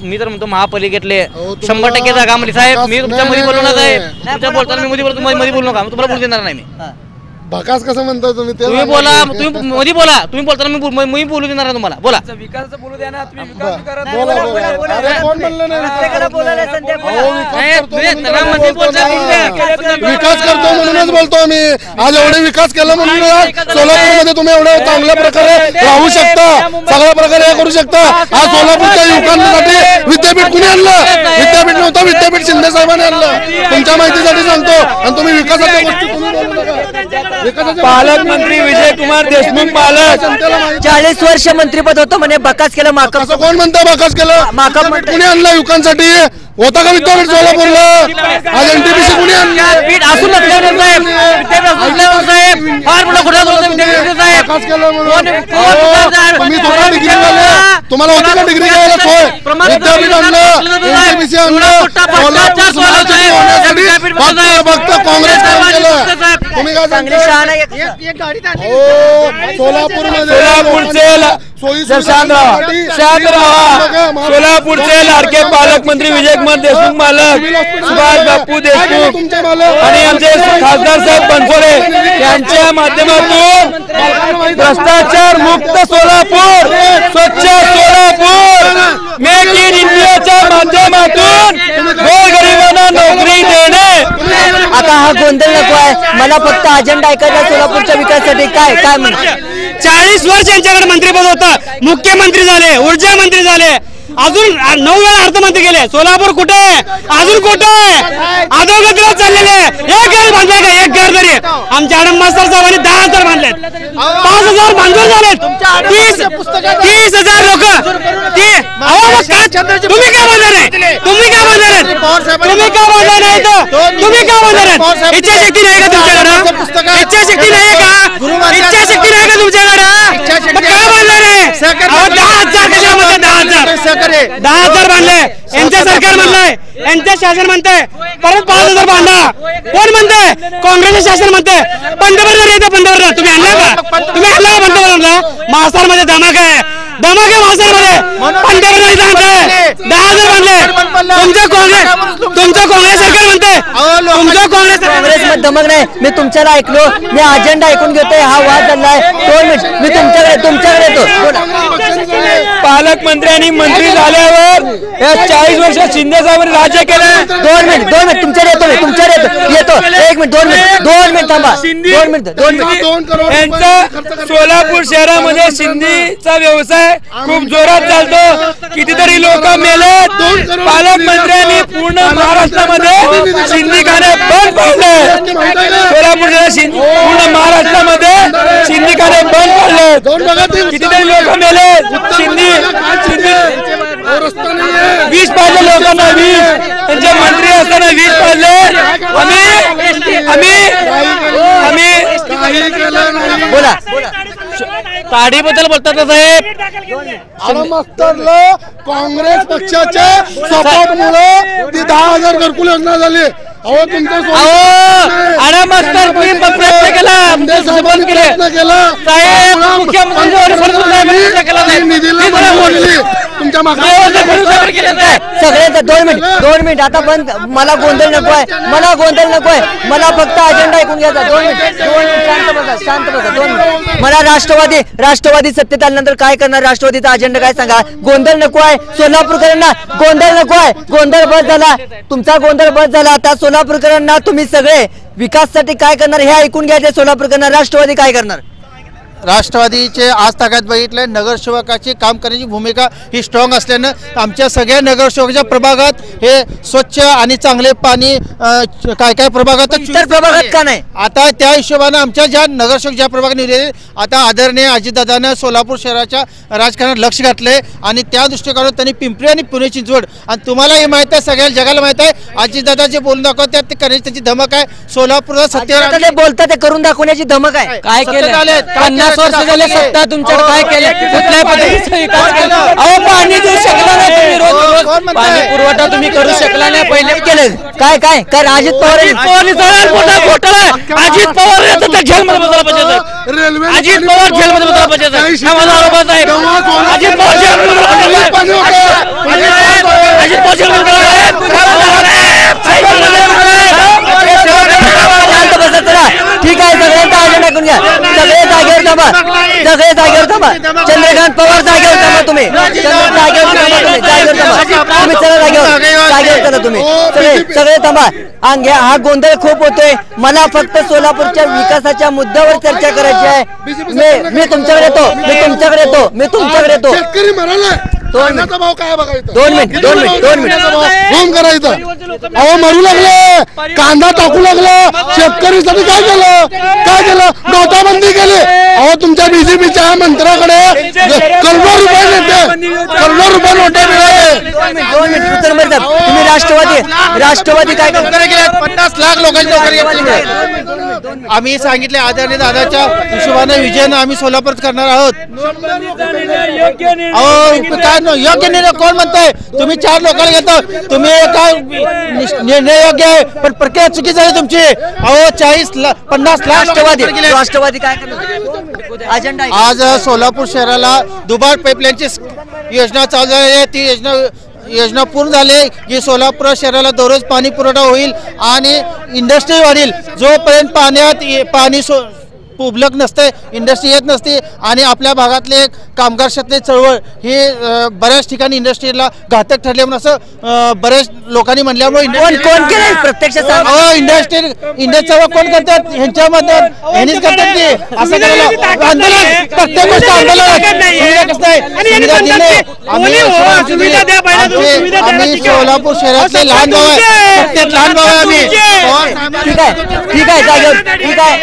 मी तर म्हणतो महापालिकेतले 100% जागामध्ये साहेब, मी तुमच्या मध्ये बोलू नका साहेब, तुमच्या बोलताना मी मध्ये बोलू नका, तुम्हाला बोलू देणार नाही मी. भकास कसं म्हणता तुम्ही? तुम्ही बोला, तुम्ही मध्ये बोला, तुम्ही बोलताना मी बोलू देणार नाही तुम्हाला. बोला. विकासाचं बोलू द्या ना, तुम्ही विकास बी करत बोला, नाही. बोला, बोला. अरे कोण म्हणलं नाही? विकास करतो म्हणूनच बोलतो आम्ही. आज एवढे विकास केला म्हणून सोलापूरमध्ये तुम्ही एवढ्या चांगल्या प्रकारे राहू शकता, सगळ्या प्रकारे करू शकता. आज सोलापूरच्या युवकांसाठी विद्यापीठ कुणी आणलं? विद्यापीठ नव्हतं, विद्यापीठ शिंदे साहेबांनी आणलं. तुमच्या माहितीसाठी सांगतो. आणि तुम्ही विकासाच्या गोष्टी पालकमंत्री विजय कुमार देशमुख पालक 40 वर्ष मंत्रीपद होतं म्हणे, बकास केलं. माकप असं कोण म्हणतं बकास केलं? माकप कुणी आणलं युवकांसाठी? होता का विद्यापीठ सोलापूरला? आज एनटीपीसी कुणी आणलं? पीठ असून साहेब फार मोठा खोटा साहेब. बकास केलं म्हणून तुम्ही स्वतः डिग्री झाले, तुम्हाला होती का डिग्री घ्यायला सोय? विद्यापीठ आणलं, एनटीपीसी आणलं, फक्त काँग्रेस काम केलं. तुम्ही काय चांगली सांगता? शहाणा आहे. सोलापूरचे लाडके पालकमंत्री विजय कुमार देशमुख मालक, सुभाष बापू देशमुख आणि आमचे खासदार साहेब बनसोडे यांच्या माध्यमातून भ्रष्टाचार मुक्त सोलापूर, स्वच्छ सोलापूर, मेक इन इंडियाच्या माध्यमातून गोरगरिबांना नोकरी देणे. आता हा गोंधळ नको आहे, मला फक्त अजेंडा ऐकायचा सोलापूरच्या विकासासाठी. काय काय म्हणतात? 40 वर्ष यांच्याकडे मंत्रीपद होतं, मुख्यमंत्री झाले, ऊर्जा मंत्री झाले, अजून 9 वेळा अर्थमंत्री गेले. सोलापूर कुठे आहे? अजून कुठे आहे? अधोगतीला चाललेले. एक घर बांधले का? एक घर तरी. आमच्या आडम मास्तर साहेबांनी 10,000 बांधलेत, 5,000 मंजूर झालेत, 30,000 लोक. तुम्ही का बांधणार नाही? तुम्ही का बांधणार नाही? तुम्ही का बांधणार नाही? तुम्ही का बांधणार नाही? इच्छाशक्ती नाही का तुमच्याकडे? इच्छाशक्ती नाही का? इच्छाशक्ती नाही का तुमच्याकडे? मग का बांधणार आहे? 10,000 कशामध्ये? 10,000 बांधले. यांचं सरकार म्हणलंय, यांचं शासन म्हणतंय परत 5,000 बांधा. कोण म्हणतंय? काँग्रेसचं शासन म्हणतंय. पंतप्रधान येतं, पंतप्रधान तुम्ही आणला का? तुम्ही आणला का पंतप्रधानला? महासारमध्ये धमाका आहे, धमाका आहे महासारमध्ये. पंतप्रधान इथं म्हणतंय 10,000 बांधले. तुमचं काँग्रेस सरकार म्हणतंय, तुमचं काँग्रेसमध्ये धमक नाही. मी तुमच्याला ऐकलो, मी अजेंडा ऐकून घेतोय. हा वाद झालाय. 2 मिनिट मी तुमच्याकडे येतो. पालकमंत्र्यांनी मंत्री झाल्यावर या 40 वर्षात शिंदे साहेबांनी राज्य केलं. 2 मिनिट तुमच्याकडे येतो. 1 मिनिट 2 मिनिट थांबा. 2 मिनिट. यांचा सोलापूर शहरामध्ये शिंदेचा व्यवसाय खूप जोरात चालतो. कितीतरी लोक मेलेत. पालकमंत्र्यांनी पूर्ण महाराष्ट्रामध्ये शिंदेखाने बंद पाडले. सोलापूर पूर्ण महाराष्ट्रामध्ये शिंदेखाने बंद पाडले. कितीतरी लोक मेलेत. शिंदे 20 पाडले लोकांना, 20 त्यांचे मंत्री असताना 20 पाडले. आम्ही बोला. ताडीबद्दल बोलतात ना साहेब. मास्तरला काँग्रेस पक्षाच्या सपोर्टमुळे ती 10,000 घरकुल योजना झाली. अहो तुमच्या मास्तर प्रयत्न केला, साहेब तुमच्या सगळ्यांचं 2 मिनिट आता बंद. मला गोंधळ नको आहे. मला फक्त अजेंडा ऐकून घ्यायचा. 2 मिनिट शांत बसा. 2 मिनिट. मला राष्ट्रवादी सत्तेत आल्यानंतर काय करणार, राष्ट्रवादीचा अजेंडा काय सांगा. गोंधळ नको आहे. सोलापूरकरांना गोंधळ नको आहे. गोंधळ बस झाला, तुमचा गोंधळ बस झाला. आता सोलापूरकरांना तुम्ही सगळे विकासासाठी काय करणार हे ऐकून घ्यायचे. सोलापूरकरांना राष्ट्रवादी काय करणार? राष्ट्रवादीचे आज ताकद बघितले, नगरसेवकाची काम करण्याची भूमिका ही स्ट्रॉंग असल्यानं आमच्या सगळ्या नगरसेवकाच्या प्रभागात हे स्वच्छ आणि चांगले पाणी काय काय प्रभागात इतर प्रभागात का नाही? आता त्या हिशोबानं आमच्या ज्या नगरसेवक ज्या प्रभागात निवडले आता आदरणीय अजितदादानं सोलापूर शहराच्या राजकारणात लक्ष घातले आणि त्या दृष्टिकोनातून त्यांनी पिंपरी आणि पुणे चिंचवड आणि तुम्हालाही माहिती आहे, सगळ्या जगाला माहिती आहे, अजितदादा जे बोलून दाखवतात ते करण्याची त्यांची धमक आहे. सोलापूरला आता ते बोलतात ते करून दाखवण्याची धमक आहे. काय केलं? 50 वर्ष झाले सत्ता तुमच्याकडे, काय केलं? कुठल्या पद्धतीचा विकास केला? अहो पाणी देऊ शकला नाही तुम्ही, रोज पाणी पुरवठा तुम्ही करू शकला नाही. पहिले केलं काय काय काय अजित पवार घोटाळा अजित पवार जेलमध्ये बसला पाहिजे, अजित पवार जेलमध्ये बसला पाहिजे, हा माझा आरोप आहे. अजित पवार जेलमध्ये ठीक आहे. सगळ्यांचा अजेंडा करून घ्या, सगळे जागेवर थांबा, सगळे जागेवर थांबा. चंद्रकांत पवार जागेवर थांबा, तुम्ही जागेवर थांबा, तुम्ही चला जागेवर चला, तुम्ही सगळे थांबा. हा गोंधळ खूप होतोय. मला फक्त सोलापूरच्या विकासाच्या मुद्द्यावर चर्चा करायची आहे. मी तुमच्याकडे येतो, मी तुमच्याकडे येतो. शेतकरी म्हणाला दोन मिनिट फोन करायचा. अहो मरू लागले, कांदा टाकू लागला, शेतकरीसाठी काय केलं? नोटाबंदी केली. अहो तुमच्या बीजेपीच्या मंत्र्याकडे करोडो रुपये नोटा मिळाले. 2 मिनिट उत्तर मिळतात. तुम्ही राष्ट्रवादी काय करता? 50 लाख लोकांची नोकरी. आम्ही सांगितले आदरणीय दादाच्या हिशोबाने विजयनं आम्ही सोलापूर करणार आहोत. अहो काय योग्य निर्णय कोण म्हणताय? तुम्ही 4 लोकांना घेता, तुम्ही काय निर्णय योग्य आहे पण प्रक्रिया चुकी झाली तुमची. अहो 50 लाख राष्ट्रवादी काय करणार? अजेंडा आज सोलापूर शहराला दुबार पाईपलाईनची योजना चालू झाली आहे. ती योजना पूर्ण झाली की सोलापूर शहराला दररोज पाणी पुरवठा होईल आणि इंडस्ट्री वाढेल. जोपर्यंत पाणी उपलब्ध नसते, इंडस्ट्री येत नसते आणि आपल्या भागातले कामगार क्षेत्रातली चळवळ ही बऱ्याच ठिकाणी इंडस्ट्रीला घातक ठरले म्हणून असं बऱ्याच लोकांनी म्हणल्यामुळे कोण केलं प्रत्यक्षात? इंडिया चळवळ कोण करतात? ह्यांच्यामध्ये ह्यांनीच करतात की असं करायला आंदोलन, प्रत्येक गोष्ट आंदोलन. आम्ही सोलापूर शहरातले लहान भाऊ आहे, प्रत्येक लहान भाऊ आहे आम्ही. ठीक आहे.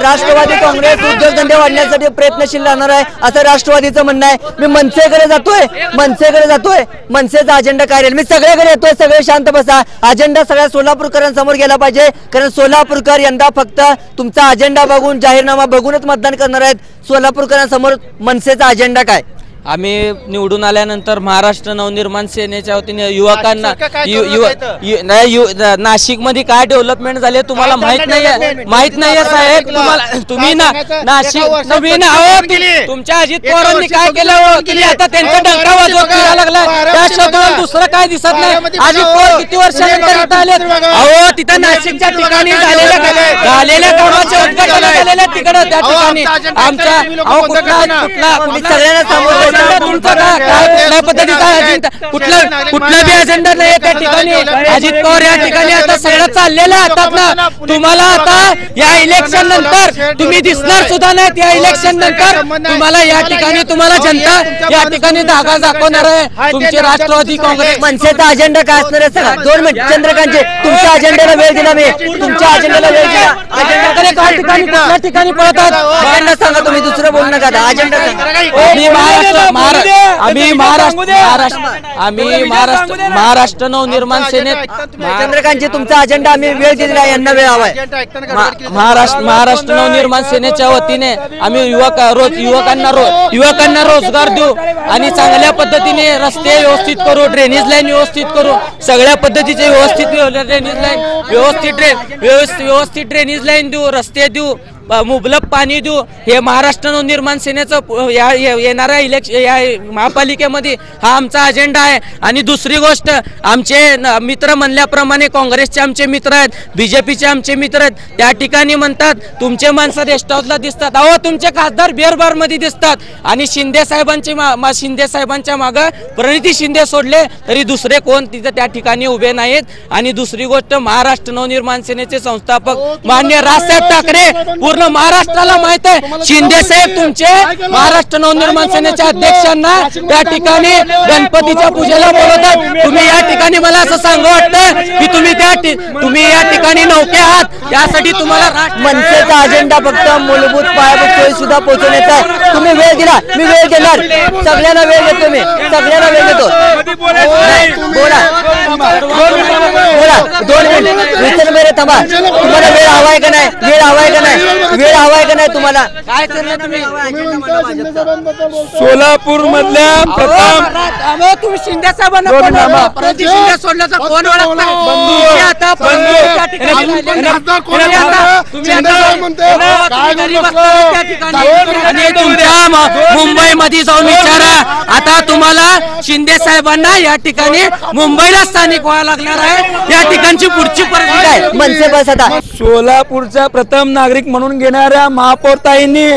राष्ट्रवादी काँग्रेस उद्योगधंदे वाढण्यासाठी प्रयत्नशील राहणार आहे असं राष्ट्रवादीचं म्हणणं आहे. मी मनसेकडे जातोय. मनसेचा अजेंडा काय राहील? मी सगळ्याकडे येतोय. सगळे शांत बसा. अजेंडा सगळ्या सोलापूरकरांसमोर गेला पाहिजे, कारण सोलापूरकर यंदा फक्त तुमचा अजेंडा बघून, जाहीरनामा बघूनच मतदान करणार आहेत. सोलापूरकरांसमोर मनसेचा अजेंडा काय? आम्ही निवडून आल्यानंतर महाराष्ट्र नवनिर्माण सेनेच्या वतीने युवकांना नाशिक मध्ये काय डेव्हलपमेंट झाले तुम्हाला माहित नाहीये साहेब. तुम्ही नाशिक तुमच्या अजित पवारांनी काय केलं? तुम्ही आता त्यांचा डंका वाजवत फिरायला लागला, त्या शब्दावर दुसरं काय दिसत नाही. अजित पवार किती वर्षानंतर इथं आले? अहो तिथं नाशिकच्या ठिकाणी झालेल्या कामाचे उद्घाटन झालेल्या तिकडं त्या ठिकाणी आमच्या सगळ्यांना समोर कुठल्या पद्धतीचा कुठला बी अजेंडा नाही त्या ठिकाणी. अजित पवार या ठिकाणी आता सगळं चाललेलं आहे. तुम्हाला आता या इलेक्शन नंतर तुम्ही दिसणार सुद्धा नाहीत. या इलेक्शन नंतर तुम्हाला या ठिकाणी तुम्हाला जनता या ठिकाणी धागा दाखवणार आहे. तुमचे राष्ट्रवादी काँग्रेस मनसेचा अजेंडा काय असणार आहे? सांगा. 2 मिनिट. चंद्रकांतचे तुमच्या अजेंड्याला वेळ दिला, मी तुमच्या अजेंड्याला वेळ दिला. अजेंडाकडे काय ठिकाणी कुठल्या ठिकाणी पळतात? अजेंडा सांगा, तुम्ही दुसरं बोलू नका. अजेंडा महाराष्ट्र नवनिर्माण सेनेत चंद्रकांतजी तुमचा अजेंडा आम्ही वेळ दिलेला, यांना वेळ हवाय. महाराष्ट्र नवनिर्माण सेनेच्या वतीने आम्ही युवकांना रोजगार देऊ आणि चांगल्या पद्धतीने रस्ते व्यवस्थित करू, ड्रेनेज लाईन व्यवस्थित करू, सगळ्या पद्धतीचे व्यवस्थित ड्रेनेज लाईन देऊ, रस्ते देऊ, मुबलक पाणी देऊ. हे महाराष्ट्र नवनिर्माण सेनेचं येणाऱ्या महापालिकेमध्ये हा आमचा अजेंडा आहे. आणि दुसरी गोष्ट, आमचे मित्र म्हणल्याप्रमाणे काँग्रेसचे आमचे मित्र आहेत, बीजेपीचे आमचे मित्र आहेत. त्या ठिकाणी म्हणतात तुमचे माणसं रेस्ट हाऊसला दिसतात. अहो तुमचे खासदार बिअर मध्ये दिसतात. आणि शिंदे साहेबांच्या मागं प्रणिती शिंदे सोडले तरी दुसरे कोण तिथे त्या ठिकाणी उभे नाहीत. आणि दुसरी गोष्ट, महाराष्ट्र नवनिर्माण सेनेचे संस्थापक माननीय राजसाहेब ठाकरे पूर्ण महाराष्ट्राला माहित आहे शिंदे साहेब तुमचे महाराष्ट्र नवनिर्माण सेनेच्या अध्यक्षांना त्या ठिकाणी गणपतीच्या पूजेला बोलवतात। तुम्ही या ठिकाणी मला असं सांगू वाटतं की तुम्ही या ठिकाणी नौके आहात, त्यासाठी तुम्हाला मनसेचा अजेंडा फक्त मूलभूत पायाभूत सोयी सुद्धा पोहोचवण्याचा आहे। तुम्ही वेळ दिला, मी वेळ देणार, सगळ्यांना वेळ देतो, मी सगळ्यांना वेळ देतो। बोला बोला 2 मिनिट विचल मेरे थांबा। तुम्हाला वेळ हवाय का नाही? वेळ हवाय का नाही? वेळ हवाय का नाही तुम्हाला? काय करणार तुम्ही? सोलापूर मधल्या प्रथम तुम्ही शिंदे साहेबांना शिंदे सोडल्याचा कोण मुंबईमध्ये जाऊन विचारा। आता तुम्हाला शिंदे साहेबांना या ठिकाणी मुंबईला स्थानिक व्हायला लागणार आहे। या ठिकाणची पुढची परिस्थिती आहे मनसे बस आता सोलापूरच्या प्रथम नागरिक म्हणून घेणाऱ्या महापौरताईंनी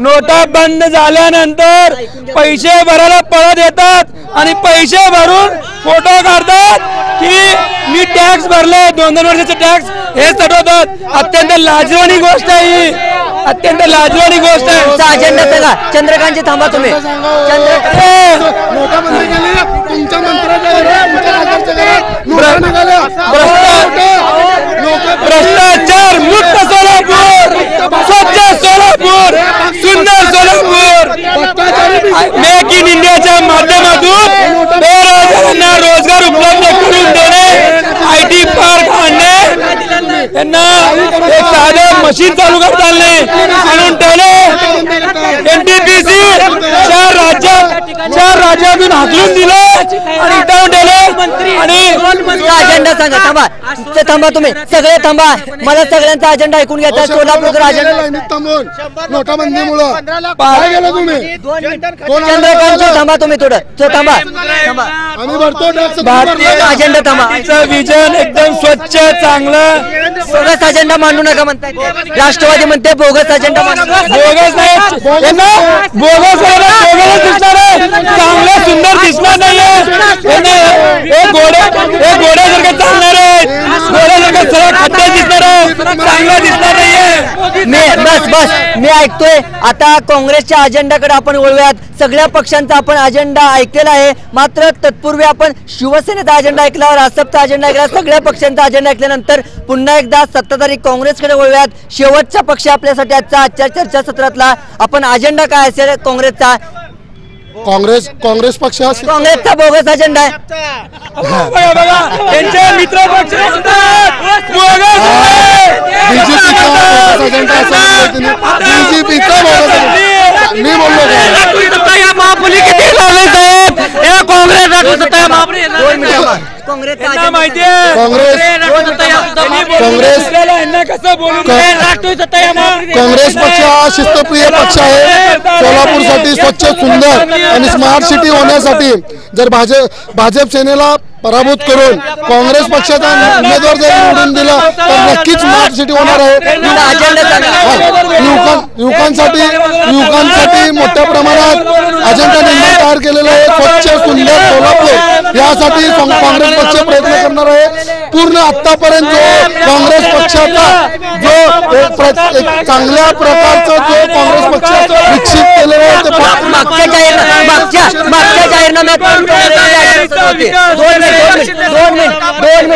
नोटा बंद झाल्यानंतर पैसे भरायला पळत येतात आणि पैसे भरून फोटो काढतात की मी टॅक्स भरले 2-2 वर्षाचे टॅक्स हे चढवतात। अत्यंत लाजवानी गोष्ट आहे ही, अत्यंत लाजवानी गोष्ट आहे। तुमचा अजेंडा सांगा। चंद्रकांतजी थांबा तुम्ही। भ्रष्टाचार मुक्त सोलापूर, स्वच्छ सोलापूर, सुंदर सोलापूर, मेक इन इंडियाच्या माध्यमातून बेरोजगारांना रोजगार उपलब्ध करून देणे, IT पार्क आणणे, त्यांना एक साधं मशीन चालू करता आले आणून ठेवले। NTPC 4 राज्यातून हाकलून दिले आणि इटावून ठेवले। आणि अजेंडा सांगा। थांबा थांबा तुम्ही सगळे थांबा, मला सगळ्यांचा अजेंडा ऐकून घ्यायचा। सोलापूरचा अजेंडा नोटाबंदीमुळे काय गेलं तुम्ही? चंद्रकांतजी थांबा तुम्ही थोडं थांबा थांबा। आम्ही भरतो टॅक्स, भारतीय अजेंडा थांबा। विजन एकदम स्वच्छ चांगलं, बोगस अजेंडा मांडू नका म्हणताय। राष्ट्रवादी म्हणते बोगस अजेंडा मांडू नका। बोगस नाही, बोगस दिसणार आहे, चांगलं सुंदर दिसणार नाहीये। घोड्यासारखं चालणार आहे, घोड्यासारखं सरळ खड्डे दिसणार आहे, चांगलं दिसणार नाहीये। बस मी ऐकतोय। आता काँग्रेसच्या अजेंडाकडे आपण वळूयात। सगळ्या पक्षांचा आपण अजेंडा ऐकलेला आहे, मात्र तत्पूर्वी आपण शिवसेनेचा अजेंडा ऐकला, रासपचा अजेंडा ऐकला, सगळ्या पक्षांचा अजेंडा ऐकल्यानंतर पुन्हा एकदा सत्ताधारी काँग्रेसकडे वळूयात। शेवटचा पक्ष आपल्यासाठी आजच्या चर्चासत्रातला आपण अजेंडा काय असेल काँग्रेसचा? काँग्रेस पक्ष काँग्रेसचा बोगस अजेंडा आहे। त्यांचे मित्र पक्ष बीजेपीचा मी बोललो काँग्रेस पक्ष हा शिस्तप्रिय पक्ष आहे। सोलापूरसाठी स्वच्छ सुंदर आणि स्मार्ट सिटी होण्यासाठी जर भाजप सेनेला पराभूत करून काँग्रेस पक्षाचा उमेदवार जर निवडून दिला तर नक्कीच स्मार्ट सिटी होणार आहे। युवकांसाठी मोठ्या प्रमाणात अजेंडा निर्माण तयार केलेला आहे। स्वच्छ सुंदर सोलापूर यासाठी काँग्रेस पक्ष प्रयत्न करणार आहे। पूर्ण आतापर्यंत जो काँग्रेस पक्षाचा जो चांगल्या प्रकारचा जो काँग्रेस पक्ष विकसित केलेला आहे ते मागच्या जाहीरनाम्यात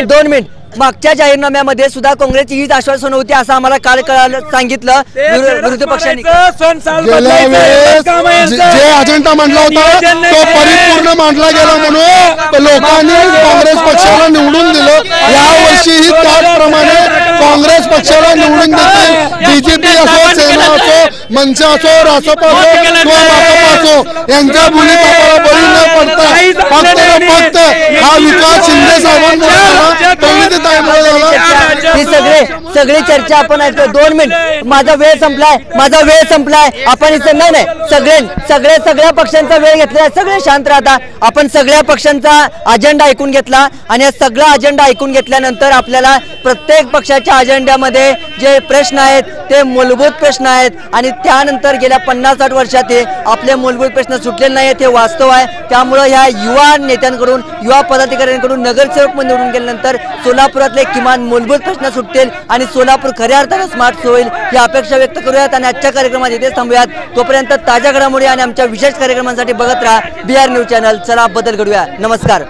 2 मिनिट मागच्या जाहीरनाम्यामध्ये सुद्धा काँग्रेसची हीच आश्वासन होती असं आम्हाला काल सांगितलं विरोधी पक्षांनी। जे अजेंडा मांडला होता तो परिपूर्ण मांडला गेला म्हणून लोकांनी काँग्रेस पक्षाला निवडून दिलं। यावर्षीही त्याचप्रमाणे काँग्रेस पक्षाला निवडून देतील। बीजेपी असो, सेना असो, मनसे असो, रासपा असो किंवा भाजपा असो यांच्या भूमिकेला बळी न पडता फक्त हा विकास शिंदे साहेबांमुळे ही सगळी चर्चा आपण ऐकतो। 2 मिनिट माझा वेळ संपलाय। आपण इथं नाही सगळ्या पक्षांचा वेळ घेतला, सगळे शांत राहता। आपण सगळ्या पक्षांचा अजेंडा ऐकून घेतला आणि सगळा अजेंडा ऐकून घेतल्यानंतर आपल्याला प्रत्येक पक्षाच्या अजेंड्यामध्ये नगरमध्ये जे प्रश्न आहेत ते मूलभूत प्रश्न आहेत आणि त्यानंतर गेल्या 50-60 वर्षात हे आपले मूलभूत प्रश्न सुटलेले नाही आहेत, हे वास्तव आहे. त्यामुळं ह्या युवा नेत्यांकडून, युवा पदाधिकाऱ्यांकडून नगरसेवक म्हणून निवडून गेल्यानंतर सोलापुरातले किमान मूलभूत प्रश्न सुटतील आणि सोलापूर खऱ्या अर्थानं स्मार्ट होईल ही अपेक्षा व्यक्त करूयात आणि आजच्या कार्यक्रमात इथेच थांबूयात. तोपर्यंत ताज्या घडामोडी आणि आमच्या विशेष कार्यक्रमांसाठी बघत राहा BR न्यूज चॅनल. चला बदल घडूया. नमस्कार.